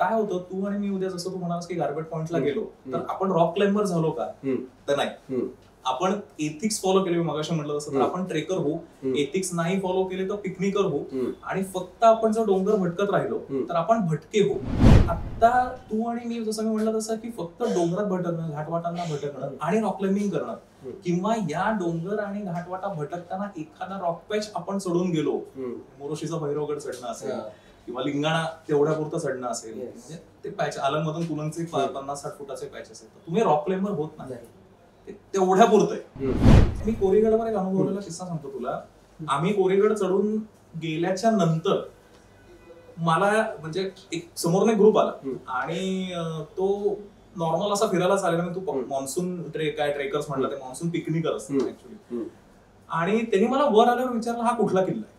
काय होतं, तू आणि मी उद्या जसं तू म्हणालास की गार्बेट पॉइंटला गेलो तर आपण रॉक क्लाइंबर झालो का, तर नाही. आपण एथिक्स फॉलो केले, मगाशी म्हटलं तसं, तर आपण ट्रेकर होऊ. एथिक्स नाही फॉलो केले तर पिकनिकर होऊ. आणि फक्त आपण जर डोंगर भटकत राहिलो तर आपण भटके होऊ. आता तू आणि मी, जसं मी म्हटलं तसं, की फक्त डोंगरात भटकणं, घाटवाटांना भटकणं आणि रॉक क्लाइम्बिंग करणं, किंवा या डोंगर आणि घाटवाटा भटकताना एखादा रॉक पॅच आपण चढून गेलो, मोरोशीचा भैरवगड चढणं असेल किंवा लिंगाणा तेवढ्या पुरतं चढणं असेल, म्हणजे ते पॅच आलममधून पुलंगचे 50-60 फुटाचे पॅच असेल, तर तुम्ही रॉक क्लाइम्बर होत नाही. तेवढ्या पुरतंय. मी कोरीगडवर एक अनुभवलेला किस्सा सांगतो तुला. आम्ही कोरीगड चढून गेल्याच्या नंतर मला म्हणजे एक समोरने ग्रुप आला आणि तो नॉर्मल असा फिरायला चालला. तू मॉन्सून ट्रेकर्स म्हटलं, ते मॉन्सून पिकनिकर असतात ऍक्च्युली. आणि त्यांनी मला वर आल्यावर विचारलं, हा कुठला किल्ला आहे?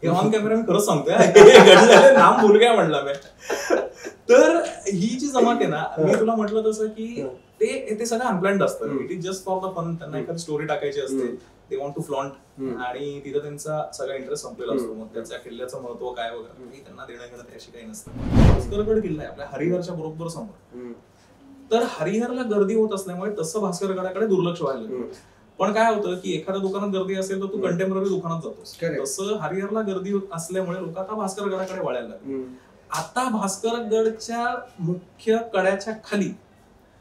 हे ऑन कॅमेरा मी खरंच सांगतोय, नाम भूल गया म्हणला मी. तर ही जी जमात आहे ना, मी तुला म्हटलं तसं की ते सगळं अनप्लॅन्ड असतं. It is just for the fun. त्यांना एखादी स्टोरी टाकायची असते, दे वॉन्ट टू फ्लॉन्ट, आणि तिथं त्यांचा सगळा इंटरेस्ट संपलेला असतो. मग त्याच्या किल्ल्याचं महत्व काय वगैरे त्यांना देणं घेणं त्याशी काही नसतं. भास्करगड किल्ला आहे आपल्या हरिहरच्या बरोबर समोर. तर हरिहरला गर्दी होत असल्यामुळे तसं भास्करगडाकडे दुर्लक्ष व्हायला लागलं. पण काय होतं की एखाद्या दुकानात गर्दी असेल तर तू कंटेम्पररी दुकानात जातोस. तसं हरिहरला गर्दी असल्यामुळे लोक आता भास्करगडाकडे वळायला लागले. आता भास्करगडच्या मुख्य कड्याच्या खाली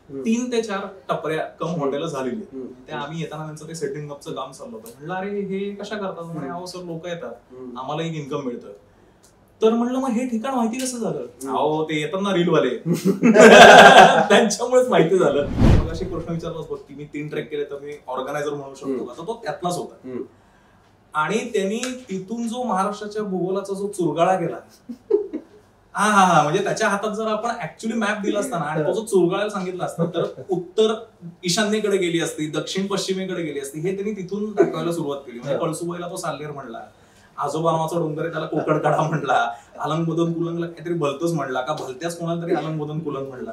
3 ते 4 टपऱ्या कम हॉटेल झालेली. त्या आम्ही येताना त्यांचं ते सेटिंग अपचं काम चाललं होतं. म्हणलं, अरे हे कशा करतात? म्हणे, अहो सर, लोक येतात, आम्हाला एक इन्कम मिळतं. तर म्हणलं, मग हे ठिकाण माहिती कसं झालं? अहो, ते येतात ना रीलवाले, त्यांच्यामुळेच माहिती झालं. मग अशी प्रश्न विचारलाच बघ की मी 3 ट्रेक केले तर मी ऑर्गनायझर म्हणू शकतो का? तो त्यातलाच होता. आणि त्यांनी तिथून जो महाराष्ट्राच्या भूगोलाचा जो चुरगाळा केला, हा म्हणजे त्याच्या हातात जर आपण ऍक्च्युअली मॅप दिला असताना आणि तो जो चुरगाळायला सांगितला असता, तर उत्तर ईशान्येकडे गेली असती, दक्षिण पश्चिमेकडे गेली असती, हे त्यांनी तिथून दाखवायला सुरुवात केली. म्हणजे कळसुबाईला तो साल्हेर म्हणला, आजोबा नावाचा डोंगर आहे त्याला कोकणकडा म्हणला, अलंगमधून कुलंगला काहीतरी भलतच म्हणला, का भलत्याच कोणाला तरी अलंगमधून कुलंग म्हणला.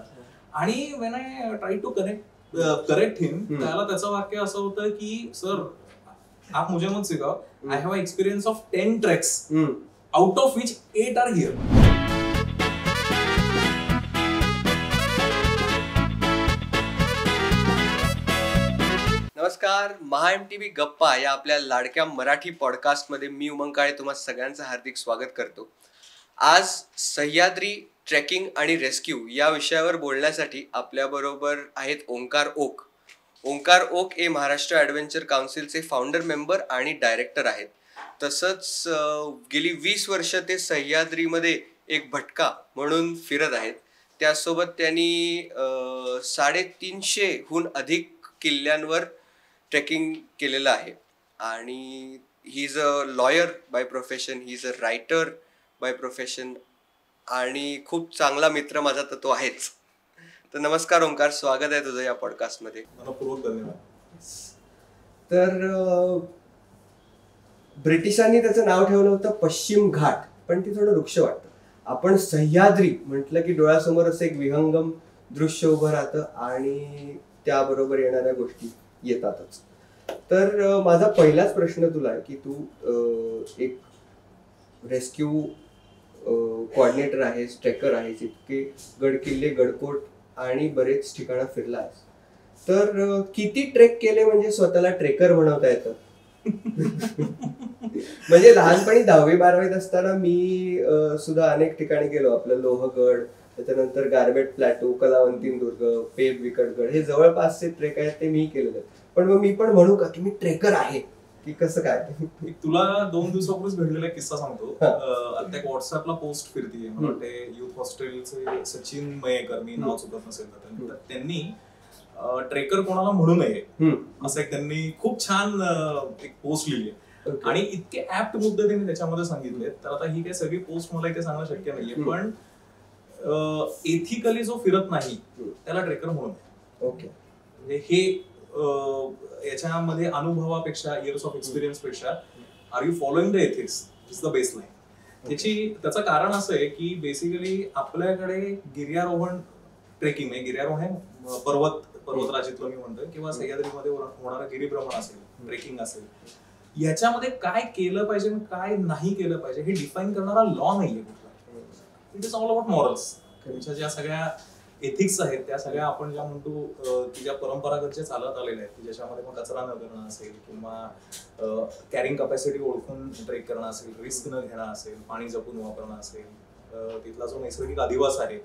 आणि when I try to correct him, त्याला त्याचं वाक्य असं होतं की, सर आप मुझे मत सिखाओ, I have experience of 10 treks out of which 8 are here. नमस्कार, महा MTV गप्पा या आपल्या लाडक्या मराठी पॉडकास्टमध्ये मी उमंग काळे तुम्हा सगळ्यांचं हार्दिक स्वागत करतो. आज सह्याद्री ट्रेकिंग आणि रेस्क्यू या विषयावर बोलण्यासाठी आपल्याबरोबर आहेत ओंकार ओक. ओंकार ओक हे महाराष्ट्र ॲडव्हेंचर काउन्सिलचे फाउंडर मेंबर आणि डायरेक्टर आहेत. तसंच गेली 20 वर्ष ते सह्याद्रीमध्ये एक भटका म्हणून फिरत आहेत. त्यासोबत त्यांनी 350हून अधिक किल्ल्यांवर ट्रेकिंग केलेलं आहे. आणि ही is a lawyer by profession, he is a writer by profession, आणि खूप चांगला मित्र माझा तर तो आहेच. तर नमस्कार ओंकार, स्वागत आहे तुझं या पॉडकास्टमध्ये. तर ब्रिटिशांनी त्याचं नाव ठेवलं होतं पश्चिम घाट, पण ते थोडं वृक्ष वाटतं. आपण सह्याद्री म्हटलं की डोळ्यासमोर असं एक विहंगम दृश्य उभं राहतं आणि त्याबरोबर येणाऱ्या गोष्टी येतातच. तर माझा पहिलाच प्रश्न तुला आहे की तू एक रेस्क्यू कोऑर्डिनेटर आहेस, ट्रेकर आहेस, इतके गडकिल्ले, गडकोट आणि बरेच ठिकाणं फिरला आहेस. तर किती ट्रेक केले म्हणजे स्वतःला ट्रेकर बनवता येतं? म्हणजे लहानपणी 10वी-12वीत असताना मी सुद्धा अनेक ठिकाणी गेलो. आपलं लोहगड, त्याच्यानंतर गारबेट प्लॅटो, कलावंतीन दुर्ग, पेब विकटगड, हे जवळपासचे ट्रेक आहेत ते मी केलेले. पण मग मी पण म्हणू का की मी ट्रेकर आहे, की कसं काय? तुला 2 दिवसापूर्वीच घडलेला किस्सा सांगतो. आता एक व्हॉट्सअपला पोस्ट फिरतीये, मला वाटते युथ हॉस्टेलचे सचिन मयेकर, मी नाव चुकत नसेल तर, त्यांनी ट्रेकर कोणाला म्हणू नये असं एक त्यांनी खूप छान एक पोस्ट लिहिली आणि इतके ऍप्ट मुद्दे त्यांनी त्याच्यामध्ये सांगितले. तर आता ही काही सगळी पोस्ट मला इथे सांगणं शक्य नाहीये, पण एथिकली जो फिरत नाही त्याला ट्रेकर म्हणू नये. ओके, हे याच्यामध्ये अनुभवापेक्षा, इयर्स ऑफ एक्सपिरियन्स पेक्षा, are you following the ethics is the base line. त्याचं कारण असं आहे की बेसिकली आपल्याकडे गिर्यारोहण ट्रेकिंग आहे, गिर्यारोहण आहे पर्वतराजीतलं मी म्हणतोय, किंवा सह्याद्रीमध्ये होणारं गिरीभ्रमण असेल, ट्रेकिंग असेल, याच्यामध्ये काय केलं पाहिजे काय नाही केलं पाहिजे हे डिफाईन करणारा लॉ नाहीये कुठला. It is all about morals. तुमच्या ज्या सगळ्या एथिक्स आहेत त्या सगळ्या आपण ज्या म्हणतो की ज्या परंपरागत जे चालत आलेले आहेत, ज्याच्यामध्ये मग कचरा न करणं असेल किंवा कॅरिंग कॅपॅसिटी ओळखून ट्रेक करणं असेल, रिस्क न घेणं असेल, पाणी जपून वापरणं असेल, तिथला जो नैसर्गिक अधिवास आहे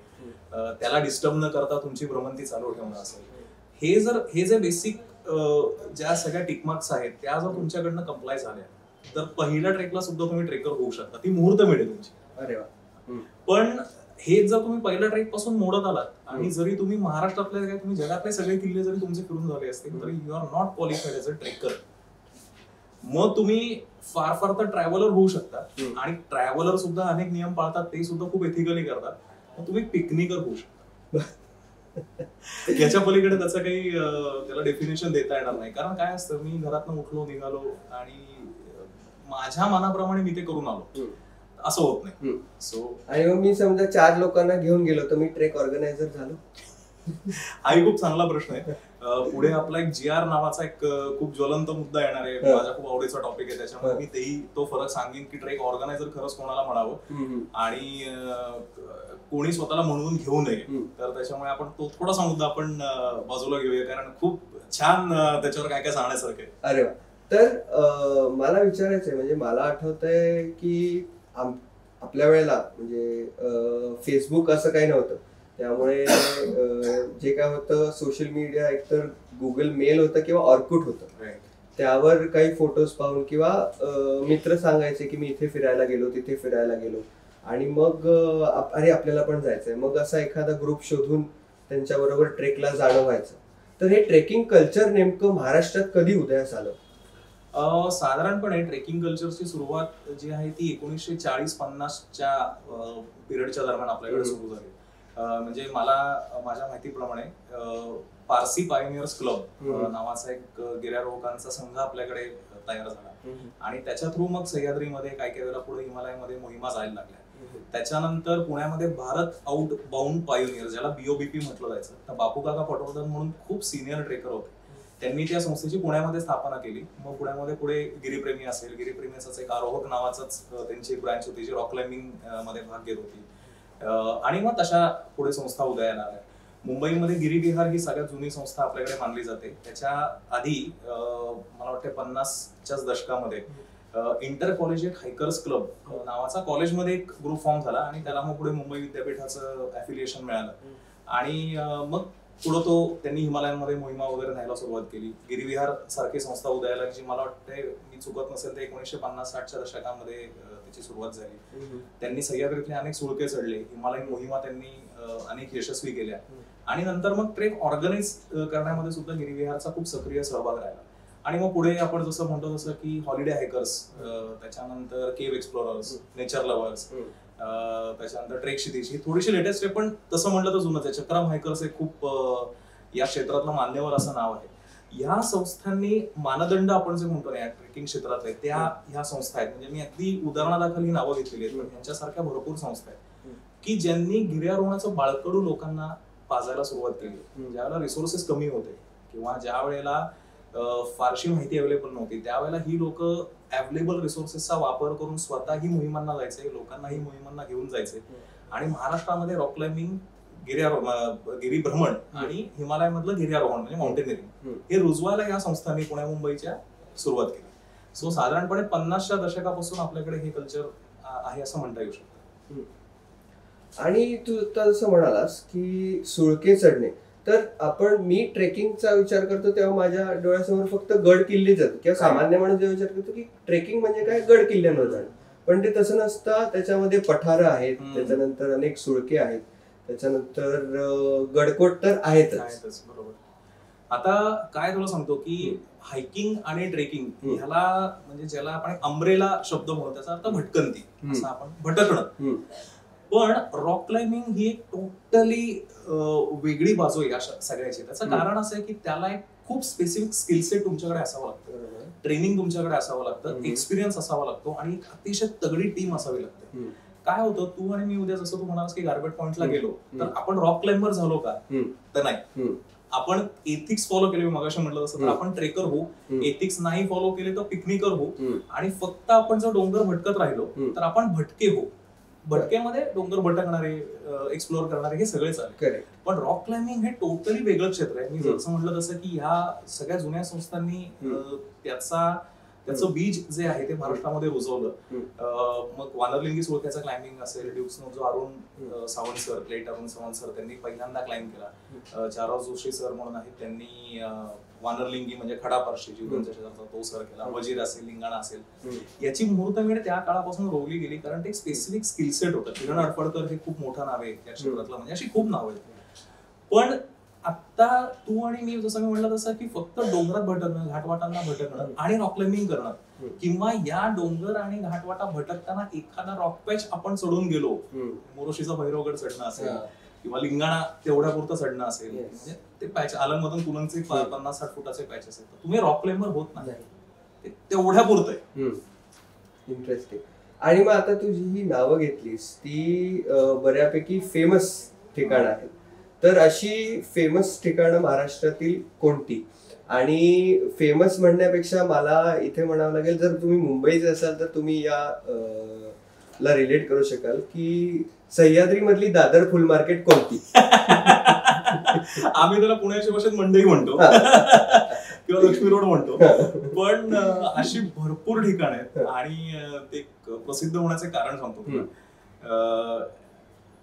त्याला डिस्टर्ब न करता तुमची भ्रमंती चालू ठेवणं असेल, हे जे बेसिक ज्या सगळ्या टिकमार्क्स आहेत त्या जर तुमच्याकडनं कंप्लाय झाल्या तर पहिल्या ट्रेकला सुद्धा तुम्ही ट्रेकर होऊ शकता. ती मुहूर्त मिळेल तुमची. अरे वा. पण हे जर तुम्ही पहिल्या ट्रेक पासून मोडत आलात आणि जरी तुम्ही महाराष्ट्रातले काय तुम्ही जगातले सगळे किल्ले जरी तुमचे फिरून झाले असतील तरी you are not qualified as a trekker. मग तुम्ही फार फार तर ट्रॅव्हलर होऊ शकता आणि ट्रॅव्हलर सुद्धा अनेक नियम पाळतात, ते सुद्धा खूप एथिकली करतात. मग तुम्ही पिकनिकर होऊ शकता. याच्या पलीकडे त्याचं काही त्याला डेफिनेशन देता येणार नाही. कारण काय असतं, मी घरातनं उठलो निघालो आणि माझ्या मनाप्रमाणे मी ते करून आलो असं होत नाही. सो आणि मग मी समजा 4 लोकांना घेऊन गेलो तर मी ट्रेक ऑर्गनायझर झालो? हाही खूप चांगला प्रश्न आहे. पुढे आपला एक GR नावाचा एक खूप ज्वलंत मुद्दा येणार आहे, माझ्या खूप आवडीचा टॉपिक आहे. त्याच्यामुळे मी तो फरक सांगेन की ट्रेक ऑर्गनायझर खरंच कोणाला म्हणावं आणि कोणी स्वतःला म्हणून घेऊ नये. तर त्याच्यामुळे आपण तो थोडासा मुद्दा आपण बाजूला घेऊया, कारण खूप छान त्याच्यावर काय काय सांगण्यासारखं आहे. अरे वा. तर मला विचारायचंय, म्हणजे मला आठवतंय की आपल्या वेळेला म्हणजे फेसबुक असं काही नव्हतं, त्यामुळे जे काय होतं सोशल मीडिया एकतर गुगल मेल होतं किंवा ऑर्कुट होतं. त्यावर काही फोटोज पाहून किंवा मित्र सांगायचे की मी इथे फिरायला गेलो तिथे फिरायला गेलो आणि मग अरे आपल्याला पण जायचंय, मग असा एखादा ग्रुप शोधून त्यांच्याबरोबर ट्रेकला जाणं व्हायचं. तर हे ट्रेकिंग कल्चर नेमकं महाराष्ट्रात कधी उदयास आलं? साधारणपणे ट्रेकिंग कल्चरची सुरुवात जी आहे ती 1940-50च्या पिरियडच्या दरम्यान आपल्याकडे सुरू झाली. म्हणजे मला माझ्या माहितीप्रमाणे पारसी पायोनियर्स क्लब नावाचा एक गिर्यारोहकांचा संघ आपल्याकडे तयार झाला आणि त्याच्या थ्रू मग सह्याद्रीमध्ये काही वेळेला पुढे हिमालयामध्ये मोहिमा जायला लागल्या. त्याच्यानंतर पुण्यामध्ये भारत आउट बाउंड पायोनियर, ज्याला BOBP म्हटलं जायचं, तर बापूकाका पटवर्धन म्हणून खूप सिनियर ट्रेकर होते. त्यांनी त्या संस्थेची पुण्यामध्ये स्थापना केली. मग पुण्यामध्ये पुढे गिरीप्रेमी असेल, गिरीप्रेमीचाच एक आरोहक नावाचाच त्यांची एक ब्रँच होती जी रॉक क्लाइम्बिंग मध्ये भाग घेत होती आणि मग तशा पुढे संस्था उदयाला आल्या. मुंबईमध्ये गिरीविहार ही सगळ्यात जुनी संस्था आपल्याकडे मानली जाते. त्याच्या आधी मला वाटतं 50च्याच दशकामध्ये इंटर कॉलेजिएट हायकर्स क्लब नावाचा कॉलेजमध्ये एक ग्रुप फॉर्म झाला आणि त्याला मग पुढे मुंबई विद्यापीठाचं ॲफिलिएशन मिळालं आणि मग पुढे त्यांनी हिमालयांमध्ये मोहिमा वगैरे न्यायला सुरुवात केली. गिरीविहार सारखी संस्था उदयाला, जी मला वाटते मी चुकत नसेल तर 1950-60च्या दशकामध्ये त्याची सुरुवात झाली. त्यांनी सह्याद्रीतले अनेक सुळके चढले, हिमालयन मोहिमा त्यांनी अनेक यशस्वी केल्या आणि नंतर मग ट्रेक ऑर्गनाइज करण्यामध्ये सुद्धा गिरीविहारचा खूप सक्रिय सहभाग राहिला. आणि मग पुढे आपण जसं म्हणतो तसं की हॉलिडे हायकर्स, त्याच्यानंतर केव्ह एक्सप्लोरर्स, नेचर लव्हर्स, त्याच्यानंतर ट्रेक क्षितिज, थोडीशी लेटेस्ट आहे पण तसं म्हटलं तर जुनंच आहे. चक्रम हायकर्स हे खूप या क्षेत्रातलं मान्यवर असं नाव आहे. ह्या संस्थांनी मानदंड आपण जे म्हणतो ना ट्रेकिंग क्षेत्रातले, त्या ह्या संस्था आहेत. म्हणजे मी अगदी उदाहरणादाखल ही नावं घेतलेली आहेत, पण यांच्यासारख्या भरपूर संस्था आहेत की ज्यांनी गिर्यारोहणाचं बाळकडू लोकांना पाजायला सुरुवात केली. ज्यावेळेला रिसोर्सेस कमी होते किंवा ज्या वेळेला फारशी माहिती अवेलेबल नव्हती, त्यावेळेला ही लोक अवेलेबल रिसोर्सेसचा वापर करून स्वतःही मोहिमांना जायचे, लोकांनाही मोहिमांना घेऊन जायचे आणि महाराष्ट्रामध्ये रॉक क्लाइम्बिंग, गिरीभ्रमण आणि हिमालयामधलं गिर्यारोहण म्हणजे माउंटेनिअरिंग हे रुजवायला या संस्थांनी पुण्या मुंबईच्या सुरुवात केली. सो साधारणपणे 50च्या दशकापासून आपल्याकडे हे कल्चर आहे असं म्हणता येऊ शकतं. आणि तू जसं म्हणालास की सुळके चढणे, तर मी ट्रेकिंगचा विचार करतो तेव्हा माझ्या डोळ्यासमोर फक्त गड किल्ले जातात किंवा सामान्य माणूस जेव्हा विचार करतो की ट्रेकिंग म्हणजे काय, गड किल्ल्यांवर जाणं, पण ते तसं नसतं. त्याच्यामध्ये पठारं आहेत, त्याच्यानंतर अनेक सुळके आहेत, त्याच्यानंतर गडकोट तर आहेतच. बरोबर. आता काय तुला सांगतो की हायकिंग आणि ट्रेकिंग ह्याला म्हणजे ज्याला आपण अम्ब्रेला शब्द म्हणतो त्याचा अर्थ भटकंती, असं आपण भटकणं. पण रॉक क्लाइम्बिंग ही एक टोटली वेगळी बाजू आहे या सगळ्याची. त्याचं कारण असं आहे की त्याला एक खूप स्पेसिफिक स्किल सेट तुमच्याकडे असावं लागतं, ट्रेनिंग तुमच्याकडे असावं लागतं, एक्सपिरियन्स असावा लागतो आणि एक अतिशय तगडी टीम असावी लागते. काय होतं, तू आणि मी उद्या जसं तू म्हणालास की गार्बेट पॉइंटला गेलो तर आपण रॉक क्लाइम्बर झालो का, तर नाही. आपण एथिक्स फॉलो केले, मगाशी म्हटलं तसं, तर आपण ट्रेकर होऊ. एथिक्स नाही फॉलो केले तर पिकनिकर होऊ आणि फक्त आपण जर डोंगर भटकत राहिलो तर आपण भटके होऊ. भटकेमध्ये डोंगर भटकणारे, एक्सप्लोअर करणारे हे सगळे चालेल. पण रॉक क्लाइम्बिंग हे टोटली वेगळं क्षेत्र आहे. मी जसं म्हटलं तसं की ह्या सगळ्या जुन्या संस्थांनी त्याचं बीज जे आहे ते महाराष्ट्रामध्ये रुजवलं. मग वानरलिंगी सुळक्याचा क्लाइम्बिंग असेल, ड्युक्सनो जो Arun Sawant sir, plate Arun Sawant sir त्यांनी पहिल्यांदा क्लाइम्ब केला. चाराव जोशी सर म्हणून आहेत, त्यांनी वानरलिंगी म्हणजे खडापारशी जीवनच्या शेजारचा तो सर केला. वजीर असेल, लिंगाणा असेल, याची मुहूर्तमेढ त्या काळापासून रोवली गेली कारण ते एक स्पेसिफिक स्किल सेट होतं. किरण अडफळकर हे खूप मोठं नाव आहे या क्षेत्रातलं, म्हणजे अशी खूप नाव आहेत. पण आता तू आणि मी जसं मी म्हटलं तसं की फक्त डोंगरात भटकणं, घाटवाटांना भटकणं आणि रॉक क्लाइम्बिंग करणं, किंवा या डोंगर आणि घाटवाटा भटकताना एखादा रॉक पॅच आपण चढून गेलो, मोरोशीचा भैरवगड चढणं असेल किंवा लिंगाणा तेवढ्या पुरतं चढणं असेल, म्हणजे ते पॅच आलंगमधून पुलंचे 50-60 फुटाचे पॅच असेल, तर तुम्ही रॉक क्लाइम्बर होत नाही, तेवढ्या पुरतं आहे. इंटरेस्टिंग. आणि मग आता तू जी ही नावं घेतलीस ती बऱ्यापैकी फेमस ठिकाणं आहेत, तर अशी फेमस ठिकाणं महाराष्ट्रातील कोणती? आणि फेमस म्हणण्यापेक्षा मला इथे म्हणावं लागेल, जर तुम्ही मुंबईचे असाल तर तुम्ही ला रिलेट करू शकाल की सह्याद्री मधली दादर फुल मार्केट कोणती? आम्ही त्याला पुण्याच्या भाषेत मंडई म्हणतो किंवा लक्ष्मी रोड म्हणतो, पण अशी भरपूर ठिकाणं आहेत. आणि ते प्रसिद्ध होण्याचे कारण सांगतो तुला.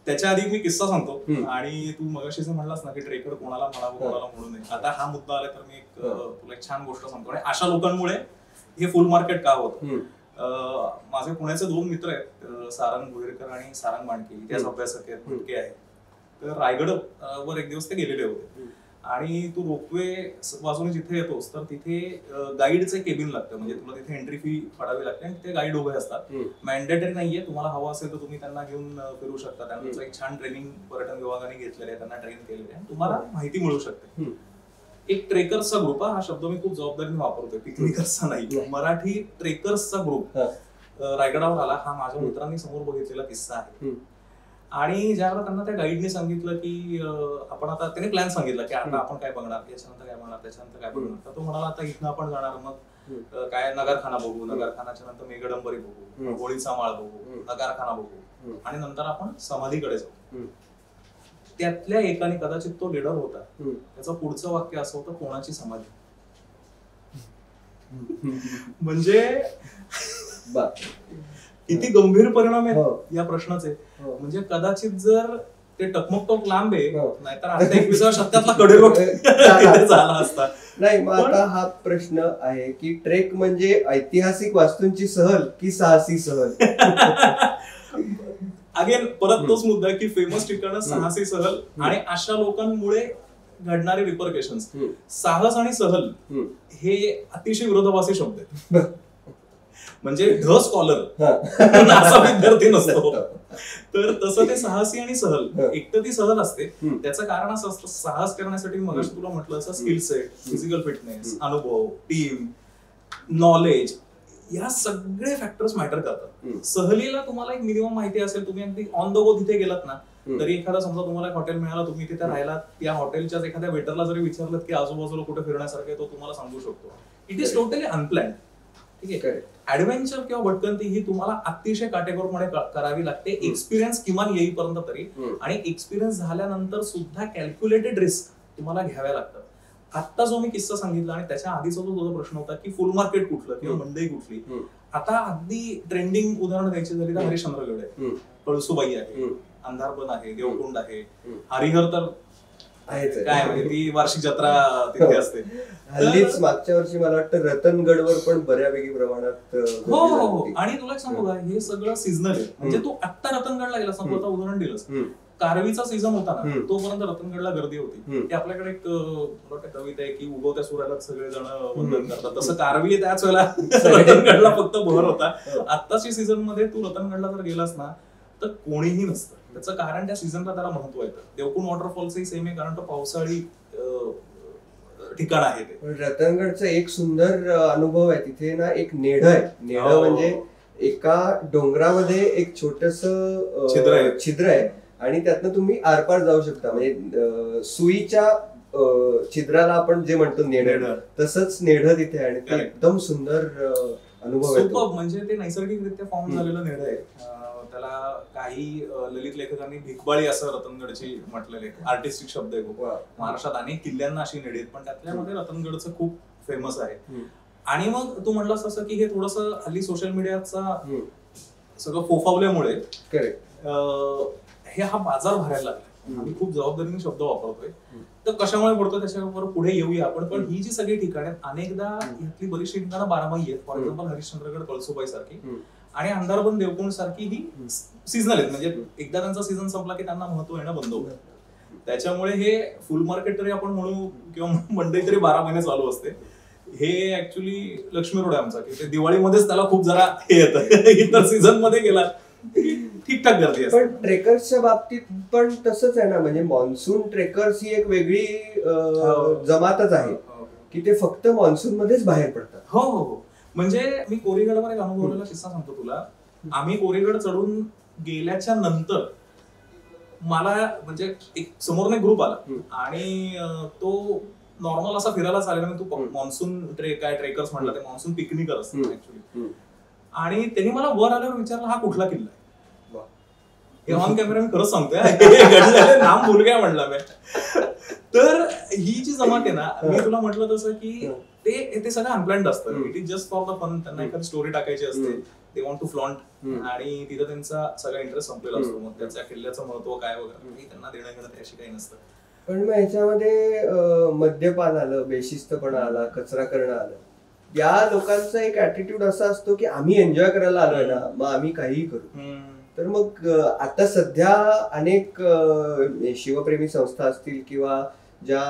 त्याच्या आधी मी किस्सा सांगतो. आणि तू मगाशी म्हणलास ना की ट्रेकर कोणाला म्हणावं कोणाला म्हणू नये, आता हा मुद्दा आला तर मी तुला एक छान गोष्ट सांगतो. आणि अशा लोकांमुळे हे फुल मार्केट का होतं. माझे पुण्याचे 2 मित्र आहेत, सारंग भोईरकर आणि सारंग मांडके, इतिहास अभ्यासक आहेत, भटके आहेत. तर रायगड वर एक दिवस ते गेलेले होते. आणि तू रोपवे वाजून जिथे येतोस तर तिथे गाईडचे केबिन लागतं, म्हणजे तुला तिथे एंट्री फी फाडावी लागते आणि ते गाईड उभे असतात. मॅन्डेटरी नाहीये, तुम्हाला हवं असेल तर तुम्ही त्यांना घेऊन फिरू शकता. त्यांचं एक छान ट्रेनिंग पर्यटन विभागाने घेतलेलं आहे, त्यांना ट्रेन केलेलं आहे, तुम्हाला माहिती मिळू शकते. एक ट्रेकर्सचा ग्रुप, हा शब्द मी खूप जबाबदारीने वापरतोय, पिकनिकर्सचा नाही, मराठी ट्रेकर्सचा ग्रुप रायगडावर आला. हा माझ्या मित्रांनी समोर बघितलेला किस्सा आहे. आणि ज्यावेळेला त्यांना त्या गाईडने सांगितलं की आपण आता, त्याने प्लॅन सांगितला की आता आपण काय बघणार, याच्यानंतर काय बघणार, त्याच्यानंतर काय बघणार, तर तो म्हणाला आता इथनं आपण जाणार, मग काय नगरखाना बघू, नगरखानाच्या नंतर मेघडंबरी बघू, होळीचा माळ बघू, नगारखाना बघू, आणि नंतर आपण समाधीकडे जाऊ. त्यातल्या एकाने, कदाचित तो लीडर होता, त्याचं पुढचं वाक्य असं होतं, कोणाची समाधी. म्हणजे किती गंभीर परिणाम आहेत या प्रश्नाचे. म्हणजे कदाचित जर ते टकमक लांब आहे, नाहीतर आता 21व्या शतकातला कडेलोट झाला असता. नाही, मग आता हा प्रश्न आहे की ट्रेक म्हणजे ऐतिहासिक वास्तूंची सहल की साहसी सहल? अगेन परत तोच मुद्दा की फेमस ठिकाणं, साहसी सहल आणि अशा लोकांमुळे घडणारे रिपरकेशन्स. साहस आणि सहल हे अतिशय विरोधाभासी शब्द आहेत. म्हणजे ध स्कॉलर असा विद्यार्थी नसतो, तर तसं ते साहसी आणि सहल, एक तर ती सहल असते. त्याचं कारण असं असतं, साहस करण्यासाठी मग तुला म्हटलं असं स्किल सेट, फिजिकल फिटनेस, अनुभव, टीम, नॉलेज, या सगळे फॅक्टर्स मॅटर करतात. सहलीला तुम्हाला एक मिनिमम माहिती असेल, तुम्ही अगदी ऑन द गो तिथे गेलात ना, तरी एखादा समजा तुम्हाला एक हॉटेल मिळालं, तुम्ही तिथे राहिलात, त्या हॉटेलच्या एखाद्या वेटरला जरी विचारलं की आजूबाजूला कुठे फिरण्यासारखं, तो तुम्हाला सांगू शकतो. It is totally unplanned. ठीक आहे. ऍडव्हेंचर किंवा भटकंती ही तुम्हाला अतिशय काटेकोरपणे करावी लागते, एक्सपिरियन्स किमान येईपर्यंत तरी. आणि एक्सपिरियन्स झाल्यानंतर सुद्धा कॅल्क्युलेटेड रिस्क तुम्हाला घ्याव्या लागतात. आता जो मी किस्सा सांगितला आणि त्याच्या आधीचा जो तुझा प्रश्न होता की फुल मार्केट कुठलं किंवा मंडई कुठली, आता अगदी ट्रेंडिंग उदाहरण द्यायची झाली तर हरिश्चंद्रगड आहे, कळसुबाई आहे, अंधारबन आहे, देवकुंड आहे, हरिहर तर काय म्हणजे ती वार्षिक जत्रा तिथे असते. हल्लीच मागच्या वर्षी मला वाटतं रतनगडवर पण बऱ्यापैकी प्रमाणात. हो. आणि तुला सांगू का, हे सगळं सीझनल आहे. म्हणजे तू आत्ता रतनगडला गेलास, आता उदाहरण दिलंस, कारवीचा सीझन होता ना, तोपर्यंत रतनगडला गर्दी होती. की आपल्याकडे एक कविता आहे की उगवत्या सूर्याला सगळेजण वंदन करतात, तसं कारवी त्याच वेळेला रतनगडला फक्त बहर होता. आत्ताच्या सीझन मध्ये तू रतनगडला जर गेलास ना तर कोणीही नसतं. त्याचं कारण त्या सीझनला त्याला महत्व येतं. देवकुंड वॉटरफॉलचंही सेम आहे, कारण तो पावसाळी ठिकाण आहे ते. रतनगडचा एक सुंदर अनुभव आहे, तिथे ना एक नेढ आहे. नेढ म्हणजे एका डोंगरामध्ये एक छोटस छिद्र आहे आणि त्यातनं तुम्ही आरपार जाऊ शकता. म्हणजे सुईच्या छिद्राला आपण जे म्हणतो नेढ, तसंच नेढ तिथे आहे. आणि ते एकदम सुंदर अनुभव येतो. म्हणजे ते नैसर्गिकरित्या फॉर्म झालेलं निर्णय आहे. त्याला काही ललित लेखकांनी भिकबाळी असं रतनगडची म्हटलेले आर्टिस्टिक शब्द आहे खूप. महाराष्ट्रात अनेक किल्ल्यांना अशी निडी आहेत, पण त्यातल्यामध्ये रतनगडचं खूप फेमस आहे. आणि मग तू म्हटलास तसं की हे थोडंसं हल्ली सोशल मीडियाचा सगळं फोफावल्यामुळे हे हा बाजार भरायला लागला. आम्ही खूप जबाबदारीने शब्द वापरतोय, तर कशामुळे पडतो त्याच्यावर पुढे येऊया आपण. पण ही जी सगळी ठिकाणं अनेकदा यातली बरीचशी ठिकाणं बारामाही आहेत. फॉर एक्झाम्पल हरिश्चंद्रगड, कळसुबाई सारखी आणि अंधारबन देवकुंड सारखी ही सीझनल आहेत. म्हणजे एकदा त्यांचा सीझन संपला की त्यांना महत्व येणं बंद होतं. त्याच्यामुळे हे फुल मार्केट तरी आपण म्हणू किंवा मंडई तरी 12 महिने चालू असते. हे ऍक्च्युली लक्ष्मी रोड आहे आमचा, की ते दिवाळीमध्येच त्याला खूप जरा हे येतं. इतर सीझन मध्ये गेला ठीकठाक गर्दी असते. पण ट्रेकर्सच्या बाबतीत पण तसंच आहे ना, म्हणजे मान्सून ट्रेकर्स ही एक वेगळी जमातच आहे की ते फक्त मान्सून मध्येच बाहेर पडतात. हो हो हो. म्हणजे मी कोरीगडवर एक अनुभवलेला किस्सा सांगतो तुला. आम्ही कोरीगड चढून गेल्याच्या नंतर मला म्हणजे एक समोरने ग्रुप आला आणि तो नॉर्मल असा फिरायला चालेल. तू मान्सून ट्रेकर्स म्हटलं, ते मान्सून पिकनिकर असतात ऍक्च्युली. आणि त्यांनी मला वर आल्यावर विचारलं हा कुठला किल्ला आहे. हे ऑन कॅमेरा मी खरंच सांगतोय, नाम भूल गया म्हणलं मी. तर ही जी जमात आहे ना, मी तुला म्हटलं तसं की ते सगळं अनप्लॅन्ड असतं. It is just for the fun. त्यांना एखादी स्टोरी टाकायची असते, दे वॉन्ट टू फ्लॉन्ट, आणि तिथं त्यांचा सगळा इंटरेस्ट संपलेला असतो. मग त्याच्या किल्ल्याचं महत्व काय वगैरे त्यांना देणं घेणं त्याशी काही नसतं. पण मग ह्याच्यामध्ये मद्यपान आलं, बेशिस्तपणा आला, कचरा करणं आलं. या लोकांचा एक ऍटिट्यूड असा असतो की आम्ही एन्जॉय करायला आलोय ना, मग आम्ही काहीही करू. तर मग आता सध्या अनेक शिवप्रेमी संस्था असतील किंवा ज्या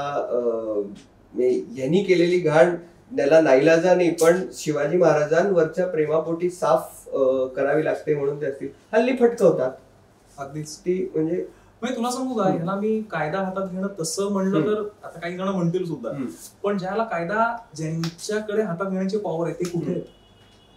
यांनी केलेली घाण त्याला नाईलाजाने पण शिवाजी महाराजांवरच्या प्रेमापोटी साफ करावी लागते म्हणून ते असतील, हल्ली फटकवतात. अगदीच. ती म्हणजे तुला सांगू का, ह्याला मी कायदा हातात घेणं तसं म्हणलं तर आता काही जण म्हणतील सुद्धा, पण ज्याला कायदा ज्यांच्याकडे हातात घेण्याची पॉवर आहे ते कुठे आहेत?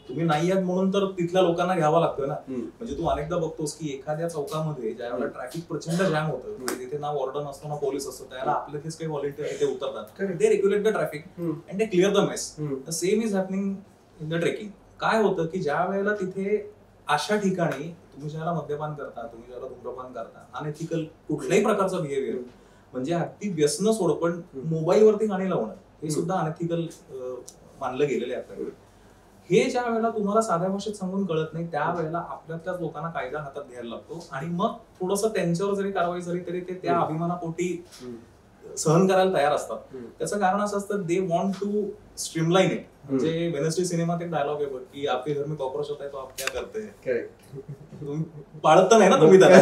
तुम्ही नाही आहात म्हणून तर तिथल्या लोकांना घ्यावा लागतोय ना. म्हणजे तू अनेकदा बघतोस की एखाद्या चौकामध्ये ज्यावेळेला ट्रॅफिक प्रचंड जॅम होतं, तिथे ना वॉर्डन असतो ना पोलीस असतो, त्याला आपलेच काही व्हॉलंटियर तिथे उतरतात, ते regulate the traffic and they clear the mess. The same is happening in the trekking. काय होतं की ज्या वेळेला तिथे अशा ठिकाणी तुम्ही ज्याला मद्यपान करता, तुम्ही ज्याला धूम्रपान करता, अनएथिकल कुठल्याही प्रकारचा बिहेवियर, म्हणजे अगदी व्यसन सोड, पण मोबाईलवरती गाणी लावणं हे सुद्धा अनएथिकल मानलं गेलेलं आहे आपल्याकडे. हे ज्या वेळेला तुम्हाला साध्या भाषेत सांगून कळत नाही, त्यावेळेला आपल्यातल्याच लोकांना कायदा हातात घ्यायला लागतो आणि मग थोडंसं त्यांच्यावर जरी कारवाई झाली तरी ते त्या अभिमानापोटी सहन करायला तयार असतात. त्याचं कारण असं असतं, they want to streamline it. म्हणजे वेनस्डे सिनेमात एक डायलॉग आहे बघ की आपके घर में कॉकरोच होता है तो आप क्या करते हैं. पाळत तर नाही ना तुम्ही त्याला.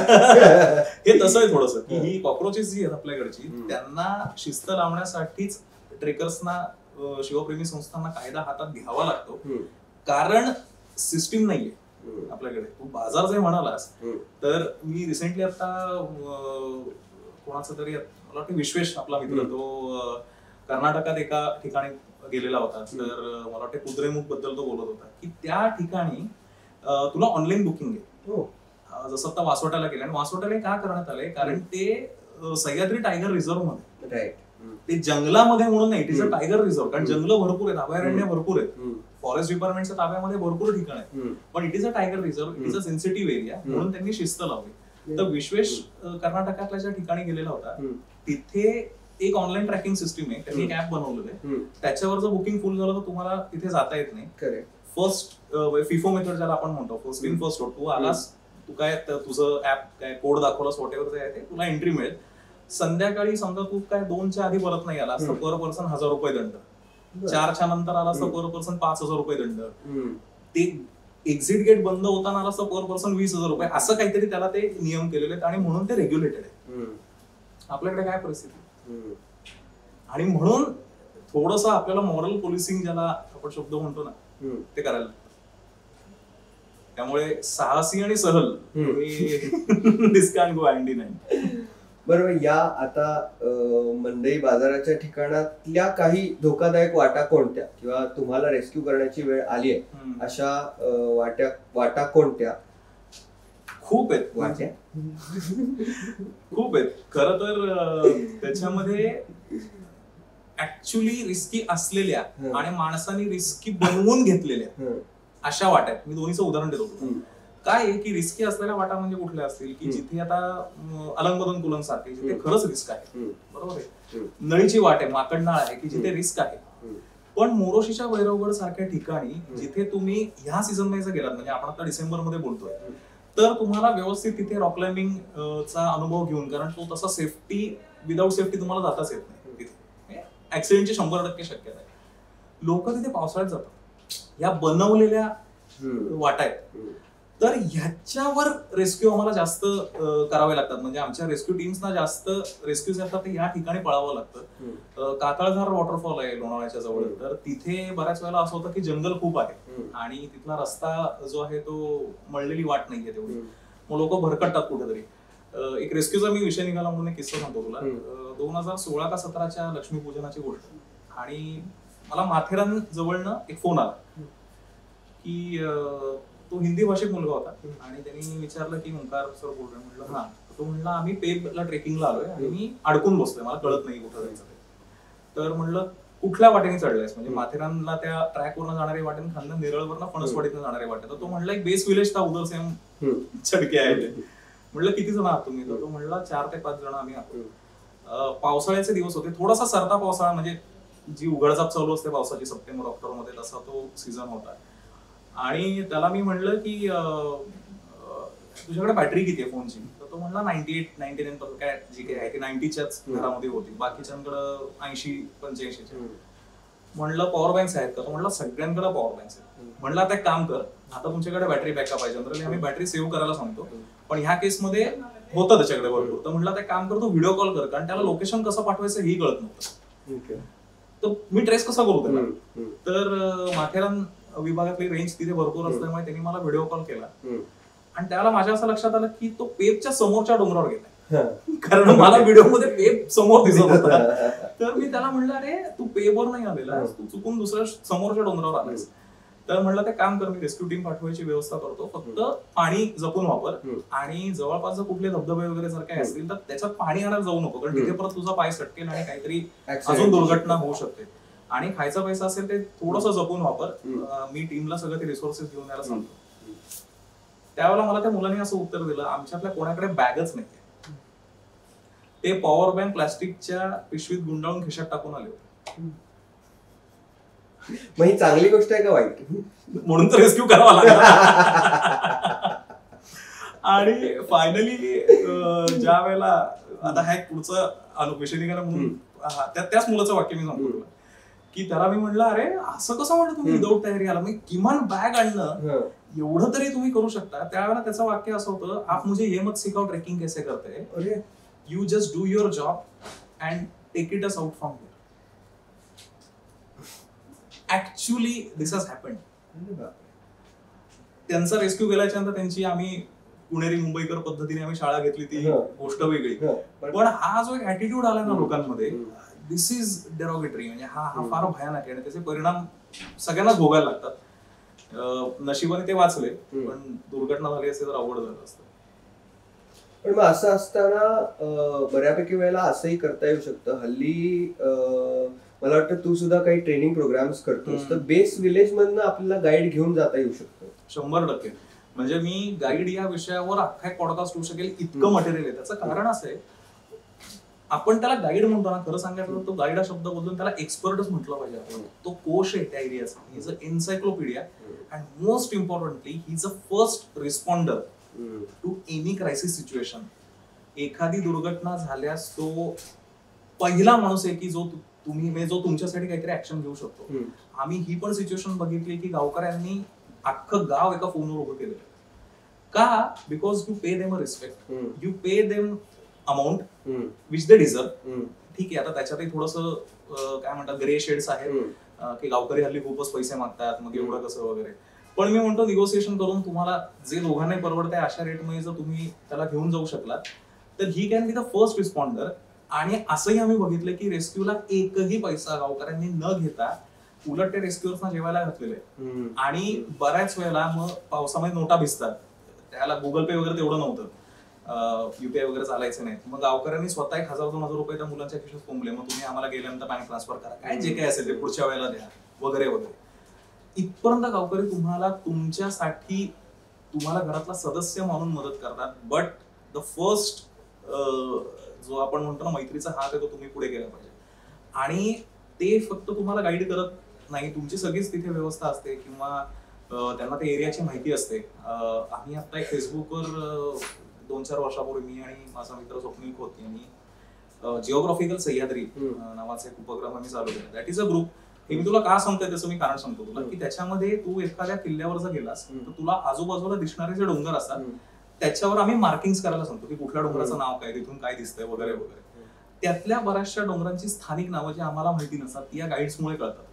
हे तसं आहे थोडंसं की ही कॉकरोचेस जी आहेत आपल्याकडची, त्यांना शिस्त लावण्यासाठीच ट्रेकर्सना, शिवप्रेमी संस्थांना कायदा हातात घ्यावा लागतो. कारण सिस्टीम नाहीये आपल्याकडे. तू बाजार जे म्हणालास, तर मी रिसेंटली आता कोणाचं तरी मला वाटतं विश्वेश आपला मित्र, तो कर्नाटकात एका ठिकाणी गेलेला होता. तर मला वाटतं कुद्रेमुख बद्दल तो बोलत होता की त्या ठिकाणी तुला ऑनलाईन बुकिंग आहे. जसं आता वासोट्याला केलं, आणि वासोट्याला का करण्यात आलंय, कारण ते सह्याद्री टायगर रिझर्व्ह मध्ये, ते जंगलामध्ये म्हणून नाही, it is a tiger reserve. कारण जंगल भरपूर आहेत, अभयारण्य भरपूर आहेत, फॉरेस्ट डिपार्टमेंटच्या ताब्यामध्ये भरपूर ठिकाण आहेत, पण it is a tiger reserve, it is a sensitive area, म्हणून त्यांनी शिस्त लावली. तर विश्वेश कर्नाटकातल्या ज्या ठिकाणी गेलेला होता, तिथे एक ऑनलाईन ट्रॅकिंग सिस्टीम आहे. त्यांनी एक ऍप बनवलेलं आहे, त्याच्यावर जर बुकिंग फुल झालं तर तुम्हाला तिथे जाता येत नाही. फर्स्ट फिफो मेथड ज्याला आपण म्हणतो, फर्स्ट इन फर्स्ट आउट. तू आलास, तू काय तुझं ऍप काय कोड दाखवलास, वॉट एव्हर ते आहे, ते तुला एंट्री मिळेल. संध्याकाळी समजा तू काय 2च्या आधी परत नाही आलास तर पर पर्सन 1000 रुपये दंड, 4च्या नंतर आलास तर पर पर्सन 5000 रुपये दंड, ते एक्झिट गेट बंद होताना आलास तर पर पर्सन 20,000 रुपये, असं काहीतरी त्याला ते नियम केलेले आहेत आणि म्हणून ते रेग्युलेटेड आहे. आपल्याकडे काय परिस्थिती, आणि म्हणून थोडस आपल्याला मॉरल पोलिसिंग ज्याला आपण शब्द म्हणतो ना, ते करायला लागतं. त्यामुळे साहसी आणि सहल this can go hand in hand. बरोबर. या आता मंडई बाजाराच्या ठिकाणातल्या काही धोकादायक वाटा कोणत्या, किंवा तुम्हाला रेस्क्यू करण्याची वेळ आली आहे अशा वाटा कोणत्या? खूप आहेत वाट्या, खूप आहेत. खरं तर त्याच्यामध्ये ऍक्च्युली रिस्की असलेल्या आणि माणसांनी रिस्की बनवून घेतलेल्या अशा वाट्या आहेत. मी दोन्हीचं उदाहरण देतो. काय आहे की रिस्की असलेल्या वाटा म्हणजे कुठल्या असतील की जिथे आता अलंगमदन कुलन सारखे जिथे खरंच रिस्क आहे, बरोबर आहे. नळीची वाट आहे, माकडनाळ आहे की जिथे रिस्क आहे. पण मोरोशीच्या भैरवगड सारख्या ठिकाणी जिथे तुम्ही ह्या सीझन मध्ये जर गेलात, म्हणजे आपण आता डिसेंबर मध्ये बोलतोय, तर तुम्हाला व्यवस्थित तिथे रॉक क्लाइम्बिंग चा अनुभव घेऊन, कारण तो तसा सेफ्टी विदाऊट सेफ्टी तुम्हाला जाताच येत नाही तिथे. ऍक्सिडेंटची 100% शक्यता आहे. लोक तिथे पावसाळ्यात जातात, या बनवलेल्या वाटा आहेत. तर ह्याच्यावर रेस्क्यू आम्हाला जास्त करावे लागतात. म्हणजे आमच्या रेस्क्यू टीम्सना जास्त रेस्क्यू असतात ते या ठिकाणी पळावं लागतं. कातळझार वॉटरफॉल आहे लोणावळ्याच्या जवळ, तर तिथे बऱ्याच वेळेला असं होतं की जंगल खूप आहे आणि तिथला रस्ता जो आहे तो मळलेली वाट नाहीये तेवढी, मग लोक भरकटतात कुठेतरी. एक रेस्क्यूचा मी विषय निघाला म्हणून एक किस्सा सांगतो तुला. 2016 का 17च्या लक्ष्मीपूजनाची गोष्ट, आणि मला माथेरान जवळनं एक फोन आला की तो हिंदी भाषिक मुलगा होता आणि त्यांनी विचारलं की ओंकार सर बोलतोय. म्हटलं हा. तो म्हणला आम्ही पेबला ट्रेकिंगला आलोय आणि मी अडकून बसलोय, मला कळत नाही कुठं जायचं ते. तर म्हणलं कुठल्या वाटेने चढलायस, म्हणजे माथेरानला त्या ट्रॅकवरनं जाणारी वाटेने, खांदा नेरळवरनं फणसवाडीतनं जाणारी वाटे. तर तो म्हणला एक बेस विलेज था उधर से हम चढके आहे. म्हणलं किती जण आहात तुम्ही? तर तो म्हणला 4 ते 5 जण आम्ही आहोत. पावसाळ्याचे दिवस होते, थोडासा सरता पावसाळा, म्हणजे जी उघडझाप चालू असते पावसाची सप्टेंबर ऑक्टोबर मध्ये, तसा तो सीझन होता. आणि त्याला मी म्हणलं की तुझ्याकडे बॅटरी किती आहे फोनची? तर तो म्हणला 98-99% काय जी काही आहे ती 90च्याच घरामध्ये होती, बाकीच्यांकडं 80-85. म्हणलं पॉवर बँक्स आहेत का? तो म्हणला सगळ्यांकडे पॉवर बँक्स आहेत. म्हणलं आता एक काम कर, आता तुमच्याकडे बॅटरी बॅकअप पाहिजे, जनरली आम्ही बॅटरी सेव्ह करायला सांगतो, पण ह्या केसमध्ये होतं त्याच्याकडे भरपूर. तर म्हणलं आता काम कर, तो व्हिडिओ कॉल कर, कारण त्याला लोकेशन कसं पाठवायचं ही कळत नव्हतं. तर मी ट्रेस कसा करू त्याला? तर माथेरान विभागातली रेंज तिथे भरपूर असल्यामुळे त्यांनी मला व्हिडिओ कॉल केला आणि त्याला माझ्या असं लक्षात आलं की तो पेपच्या समोरच्या डोंगरावर गेलाय, कारण मला व्हिडिओ मध्ये पेप समोर दिसत होता. तर मी त्याला म्हणलं अरे तू पेपवर नाही आलेला, तू चुकून दुसऱ्या समोरच्या डोंगरावर आलायस. तर म्हणलं ते काम कर, मी रेस्क्यू टीम पाठवायची व्यवस्था करतो, फक्त पाणी जपून वापर आणि जवळपास जर कुठले धबधबे वगैरे जर काही असतील तर त्याच्यात पाणी आणायला जाऊ नको, कारण तिथे परत तुझा पाय सटकेल आणि काहीतरी अजून दुर्घटना होऊ शकते. आणि खायचा पैसा असेल ते थोडंसं जपून वापर. मी टीमला सगळं ते रिसोर्सेस घेऊन यायला सांगतो. त्यावेळेला मला त्या मुलांनी असं उत्तर दिलं, आमच्यातल्या कोणाकडे बॅगच नाहीये. ते पॉवर बँक प्लास्टिकच्या पिशवीत गुंडाळून खिशात टाकून आले होते. मग ही चांगली गोष्ट आहे का वाईट? म्हणून तर रेस्क्यू करावा लागला. आणि फायनली ज्या वेळेला आता हा एक पुढचा विषय निघाला म्हणून त्याच मुलाचं वाक्य मी सांगतो तुला, की त्याला मी म्हणलं अरे असं कसं म्हणलं तुम्ही विदाऊट तयारी आला, मग किमान बॅग आणणं एवढं तरी तुम्ही करू शकता. त्यावेळेला त्याचं वाक्य असं होतं, आप मुझे ये मत सिखाओ ट्रेकिंग कैसे करते, अरे you just do your job and take it us out from here. Actually this has happened. त्यांचा रेस्क्यू केल्याच्या नंतर त्यांची आम्ही पुणेरी मुंबईकर पद्धतीने आम्ही शाळा घेतली, ती गोष्ट वेगळी. पण हा जो एक ऍटिट्यूड आला ना लोकांमध्ये, दिस इज डेरोगेटरी, म्हणजे हा फार भयानक आहे आणि त्याचे परिणाम सगळ्यांनाच भोगायला लागतात. नशिबाने ते वाचले, पण दुर्घटना झाली असते तर अवघड झालं असतं. पण मग असं असताना बऱ्यापैकी वेळेला असंही करता येऊ शकतं. हल्ली मला वाटतं तू सुद्धा काही ट्रेनिंग प्रोग्राम्स करतोस, तर बेस विलेज मधनं आपल्याला गाईड घेऊन जाता येऊ शकतं. 100%. म्हणजे मी गाईड या विषयावर अख्खा एक पॉडकास्ट होऊ शकेल इतकं मटेरियल आहे. त्याचं कारण असं आहे, आपण त्याला गाईड म्हणतो ना, खरं सांगायचं तर तो गाईड हा शब्द बदलून त्याला एक्सपर्टच म्हटलं पाहिजे. आपण तो कोश आहे त्या एरियाचा, he is a encyclopedia and most importantly he is a first responder to any crisis situation. एखादी दुर्घटना झाल्यास तो पहिला माणूस आहे की जो तुमच्यासाठी काहीतरी ऍक्शन घेऊ शकतो. आम्ही ही पण सिच्युएशन बघितली की गावकऱ्यांनी अख्खं गाव एका फोनवर उभं केलेलं. का? Because you pay them a respect, you pay them amount which they deserve. ठीक आहे, आता त्याच्यातही थोडंसं काय म्हणतात ग्रे शेड्स आहेत की गावकरी हल्ली खूपच पैसे मागतात, मग एवढं कसं वगैरे. पण मी म्हणतो निगोसिएशन करून तुम्हाला जे दोघांनाही परवडत आहे अशा रेटमध्ये जर तुम्ही त्याला घेऊन जाऊ शकलात तर he can be the first responder. आणि असंही आम्ही बघितलं की रेस्क्यूला एकही पैसा गावकऱ्यांनी न घेता उलट ते रेस्क्यूअर्सना जेवायला घातलेले. आणि बऱ्याच वेळेला मग पावसामध्ये नोटा भिजतात, त्याला गुगल पे वगैरे तेवढं नव्हतं, युपीआय वगैरे चालायचं नाही. मग गावकऱ्यांनी स्वतः 1,000-2,000 रुपये त्या मुलांच्या खिशात कोंबले, मग तुम्ही आम्हाला गेल्यानंतर बँक ट्रान्सफर करा, काय जे काय असेल ते पुढच्या वेळेला द्या वगैरे वगैरे. इथपर्यंत गावकरी तुम्हाला तुमच्यासाठी तुम्हाला घरातला सदस्य म्हणून मदत करतात, बट द फर्स्ट जो आपण म्हणतो ना मैत्रीचा हात आहे तो तुम्ही पुढे गेला पाहिजे. आणि ते फक्त तुम्हाला गाईड करत नाही, तुमची सगळीच तिथे व्यवस्था असते किंवा त्यांना ते एरियाची माहिती असते. आम्ही आता एक फेसबुकवर 2-4 वर्षापूर्वी मी आणि माझा मित्र स्वप्नील खोत यांनी जिओग्राफिकल सह्याद्री नावाचा एक उपक्रम आम्ही चालू केला. That is a group. हे मी तुला का सांगतोय त्याचं मी कारण सांगतो तुला, की त्याच्यामध्ये तू एखाद्या किल्ल्यावर जर गेलास तर तुला आजूबाजूला दिसणारे जे डोंगर असतात त्याच्यावर आम्ही मार्किंग्स करायला सांगतो की कुठल्या डोंगराचं नाव काय, तिथून काय दिसतंय वगैरे वगैरे. त्यातल्या बऱ्याचशा डोंगरांची स्थानिक नावं जी आम्हाला माहिती नसतात ती या गाईड्समुळे कळतात.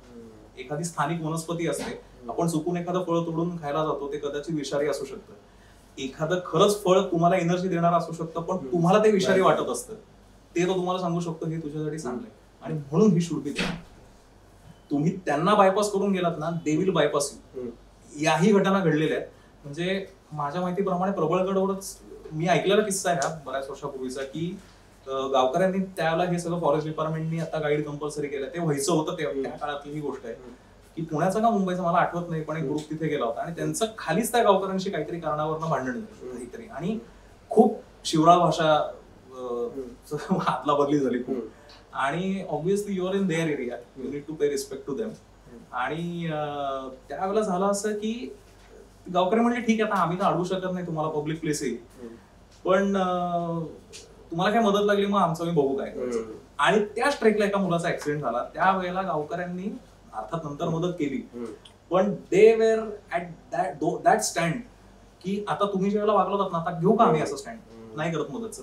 एखादी स्थानिक वनस्पती असते, आपण चुकून एखादं फळ तोडून खायला जातो, ते कदाचित विषारी असू शकतं. एखादं खरंच फळ तुम्हाला एनर्जी देणार असू शकतं, पण तुम्हाला ते विषारी वाटत असतं, ते तो तुम्हाला सांगू शकतो हे तुझ्यासाठी चांगलंय. आणि म्हणून ही शुड बी देणार. तुम्ही त्यांना बायपास करून गेलात ना, दे विल बायपास यू. याही घटना घडलेल्या आहेत. म्हणजे माझ्या माहितीप्रमाणे प्रबळगडवरच मी ऐकलेला किस्सा आहे हा बऱ्याच वर्षापूर्वीचा, की गावकऱ्यांनी त्यावेळेला हे सगळं फॉरेस्ट डिपार्टमेंटनी आता गाईड कंपल्सरी केलं. ते व्हायचं होतं त्या काळातली ही गोष्ट आहे की पुण्याचा का मुंबईचा मला आठवत नाही, पण एक ग्रुप तिथे गेला होता आणि त्यांचं खालीच त्या गावकऱ्यांशी काहीतरी कारणावरनं भांडण झालं काहीतरी, आणि खूप शिवराळ भाषा हातला बदली झाली खूप. आणि obviously you're in their area, you need to pay respect to them. आणि त्यावेळेला झालं असं की गावकरी म्हणजे ठीक आहे, आता आम्ही तर अडवू शकत नाही तुम्हाला, पब्लिक प्लेस आहे, पण तुम्हाला काय मदत लागली मग आमचं मी बघू काय. आणि त्याच ट्रेकला एका मुलाचा ऍक्सिडेंट झाला. त्यावेळेला गावकऱ्यांनी अर्थात नंतर मदत केली, पण they were at that stand की आता तुम्ही ज्यावेळेला वागलात ना, आता घेऊ का आम्ही असं स्टँड, नाही करत मदत.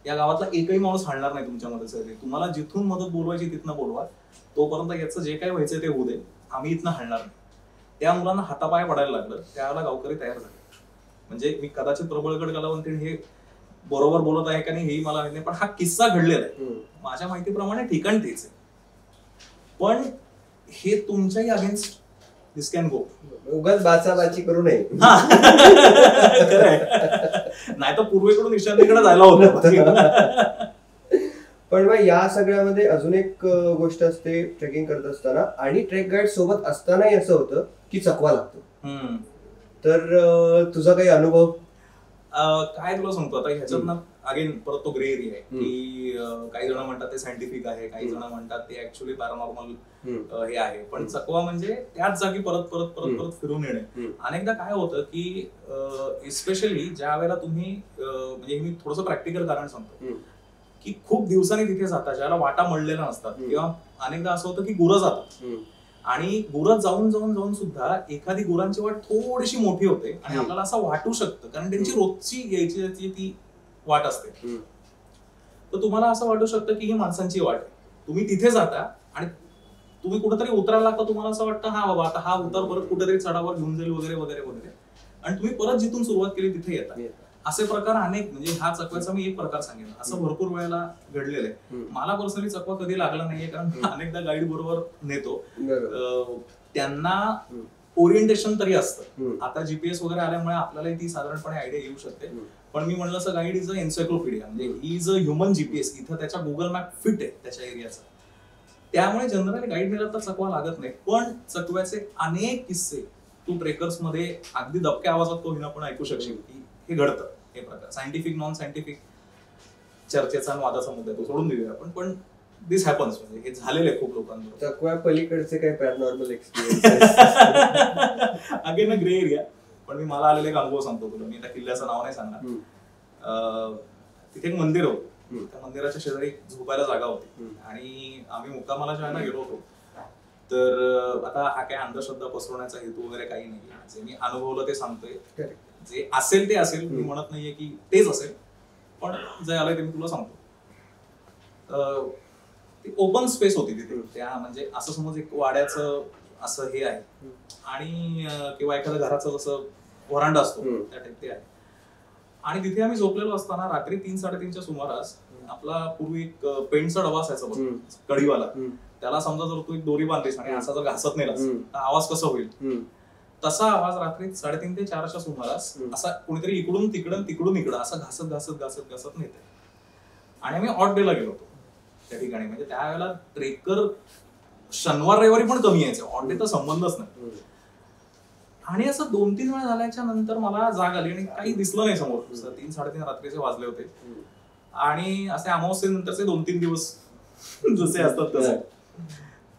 या गावातला एकही माणूस हाणणार नाही तुमच्या मदतीसाठी. तुम्हाला जिथून मदत बोलवायची तिथनं बोलवा, तोपर्यंत याचं जे काही व्हायचं ते होऊ दे, आम्ही इथनं हाणणार नाही. त्या मुलांना हातापाय पडायला लागलं, त्यावेळेला गावकरी तयार झाले. म्हणजे मी कदाचित प्रबळगड कलावंतीण हे बरोबर बोलत आहे का नाही हेही मला माहिती नाही, पण हा किस्सा घडलेला आहे. माझ्या माहितीप्रमाणे ठिकाण तेच आहे, पण हे तुमच्याही अगेन्स्ट दिस कॅन गो. उगाच बाचाबाची करू नये. नाही तर पूर्वेकडून ईशान्येकडे जायला होतं. पण मग या सगळ्यामध्ये अजून एक गोष्ट असते ट्रेकिंग करत असताना, आणि ट्रेक गाईड सोबत असतानाही असं होतं की चकवा लागतो. तर तुझा काही अनुभव? काय तुला सांगतो आता ह्याच्यात ना, अगेन परत तो ग्रे एरिया आहे की काही जण म्हणतात ते सायंटिफिक आहे, काही जण म्हणतात ते ऍक्च्युअली पॅरानॉर्मल हे आहे. पण चकवा म्हणजे त्याच जागी परत परत परत परत फिरून येणे. अनेकदा काय होतं की एस्पेशली ज्या वेळेला तुम्ही म्हणजे मी थोडंसं प्रॅक्टिकल कारण सांगतो की खूप दिवसांनी तिथे जातात, ज्याला वाटा मळलेल्या नसतात, किंवा अनेकदा असं होतं की गुरं जातात आणि गुरं जाऊन जाऊन जाऊन सुद्धा एखादी गुरांची वाट थोडीशी मोठी होते आणि आपल्याला असं वाटू शकतं, कारण त्यांची रोजची यायची ती वाट असते. तर तुम्हाला असं वाटू शकतं की ही माणसांची वाट आहे. तुम्ही तिथे जाता आणि तुम्ही कुठेतरी उतरायला लागता, तुम्हाला असं वाटतं हा बाबा आता हा उतार परत कुठेतरी चढावर घेऊन जाईल वगैरे वगैरे वगैरे, आणि तुम्ही परत जिथून सुरुवात केली तिथे येता. असे प्रकार अनेक, म्हणजे हा चकव्याचा मी एक प्रकार सांगेन, असं भरपूर वेळेला घडलेलं आहे. मला पर्सनली चकवा कधी लागला नाहीये, कारण अनेकदा गाईड बरोबर नेतो, त्यांना ओरिएंटेशन तरी असतं. आता जीपीएस वगैरे आल्यामुळे आपल्याला ती साधारणपणे आयडिया येऊ शकते, पण मी म्हणलं असं गाईड इज अ एन्सायक्लोपीडिया, म्हणजे ही इज अ ह्युमन जीपीएस. इथं त्याच्या गुगल मॅप फिट आहे त्याच्या एरियाचा, त्यामुळे जनरली गाईड नेला तर चकवा लागत नाही. पण चकव्याचे अनेक किस्से तू ट्रेकर्स मध्ये अगदी दबक्या आवाजात तो हिना पण ऐकू शकशील की हे घडतं. हे प्रकार सायंटिफिक नॉन सायंटिफिक चर्चेचा आणि वादाचा मुद्दा तो सोडून देऊया आपण, पण दिस हॅपन्स, म्हणजे हे झालेलं आहे खूप लोकांबरोबर. चकवा पलीकडचे काही paranormal experience? Again grey area, पण मी मला आलेला एक अनुभव सांगतो तुला. मी त्या किल्ल्याचं नाव नाही सांगणार. तिथे एक मंदिर होतं, त्या मंदिराच्या शेजारी झोपायला जागा होती आणि आम्ही मुक्कामाला ज्याला गेलो होतो. तर आता हा काय अंधश्रद्धा पसरवण्याचा हेतू वगैरे काही नाही, जे मी अनुभवलं ते सांगतोय. जे असेल ते असेल, मी म्हणत नाहीये की तेच असेल, पण जे आलंय ते मी तुला सांगतो. ओपन स्पेस होती तिथे, त्या म्हणजे असं समज एक वाड्याचं असं हे आहे आणि किंवा एखाद्या घराचं जसं व्हरांडा असतो त्या टाईप ते आहे. आणि तिथे आम्ही झोपलेलो असताना रात्री 3-3:30च्या सुमारास आपला पूर्वी एक पेंटचा डबा असायचा बघ, कढीवाला, त्याला समजा जर तू एक दोरी बांधलीस आणि असा जर घासत नेलास तर आवाज कसा होईल, तसा आवाज रात्री 3:30 ते 4च्या सुमारास असा कोणीतरी इकडून तिकडून असं घासत घासत घासत घासत नेते. आणि आम्ही ऑट डेला गेलो होतो त्या ठिकाणी. म्हणजे त्यावेळेला ट्रेकर शनिवार रविवारी पण कमी यायचे, ऑन डे तर संबंधच नाही. आणि असं 2-3 वेळा झाल्याच्या नंतर मला जाग आली आणि काही दिसलं नाही समोर. 3-3:30 रात्रीचे वाजले होते आणि असे अमावस्येनंतरचे 2-3 दिवस जसे असतात तसे.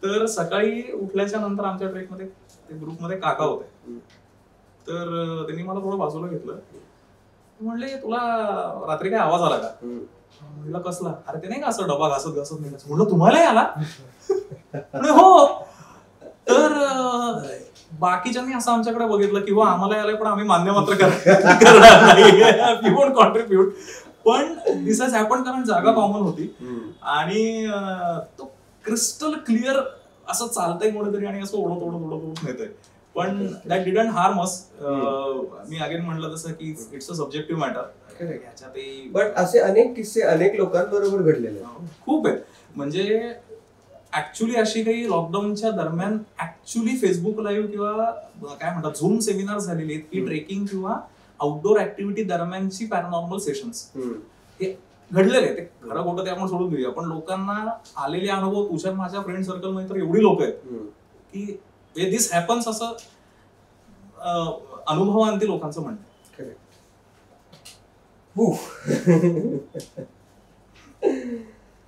तर सकाळी उठल्याच्या नंतर आमच्या ट्रेकमध्ये ग्रुपमध्ये काका होते, तर त्यांनी मला थोडं बाजूला घेतलं. म्हणले तुला रात्री काय आवाज आला का? म्हणलं कसला? अरे ते नाही का असं डबा घासत घासत नाही. म्हणलं तुम्हालाही आला? हो. तर बाकीच्यांनी असं आमच्याकडे बघितलं किंवा आम्हाला आलंय पण आम्ही मान्य मात्र करणार नाही, वी वोंट कॉन्ट्रीब्यूट. पण दिस हॅज हॅपन कारण जागा कॉमन होती आणि तो क्रिस्टल क्लिअर असं चालतंय कोणीतरी आणि असं ओढत नेतंय. पण that didn't harm us. Me again म्हणलं तसं की it's a subjective matter. But असे अनेक किस्से अनेक लोकांबरोबर घडलेले खूप आहेत. म्हणजे ऍक्च्युली अशी काही लॉकडाऊनच्या दरम्यान ऍक्च्युली फेसबुक लाईव्ह किंवा काय म्हणतात झूम सेमिनार झालेले आहेत की ट्रेकिंग किंवा आउटडोर ऍक्टिव्हिटी दरम्यानची पॅरानॉर्मल सेशन्स हे घडलेले आहेत. ते खरं खोटं ते आपण सोडून देऊया, पण लोकांना आलेले अनुभव तुझ्या माझ्या फ्रेंड सर्कल मध्ये तर एवढी लोक आहेत की दिस हॅपन्स असं अनुभवांती लोकांचं म्हणणं.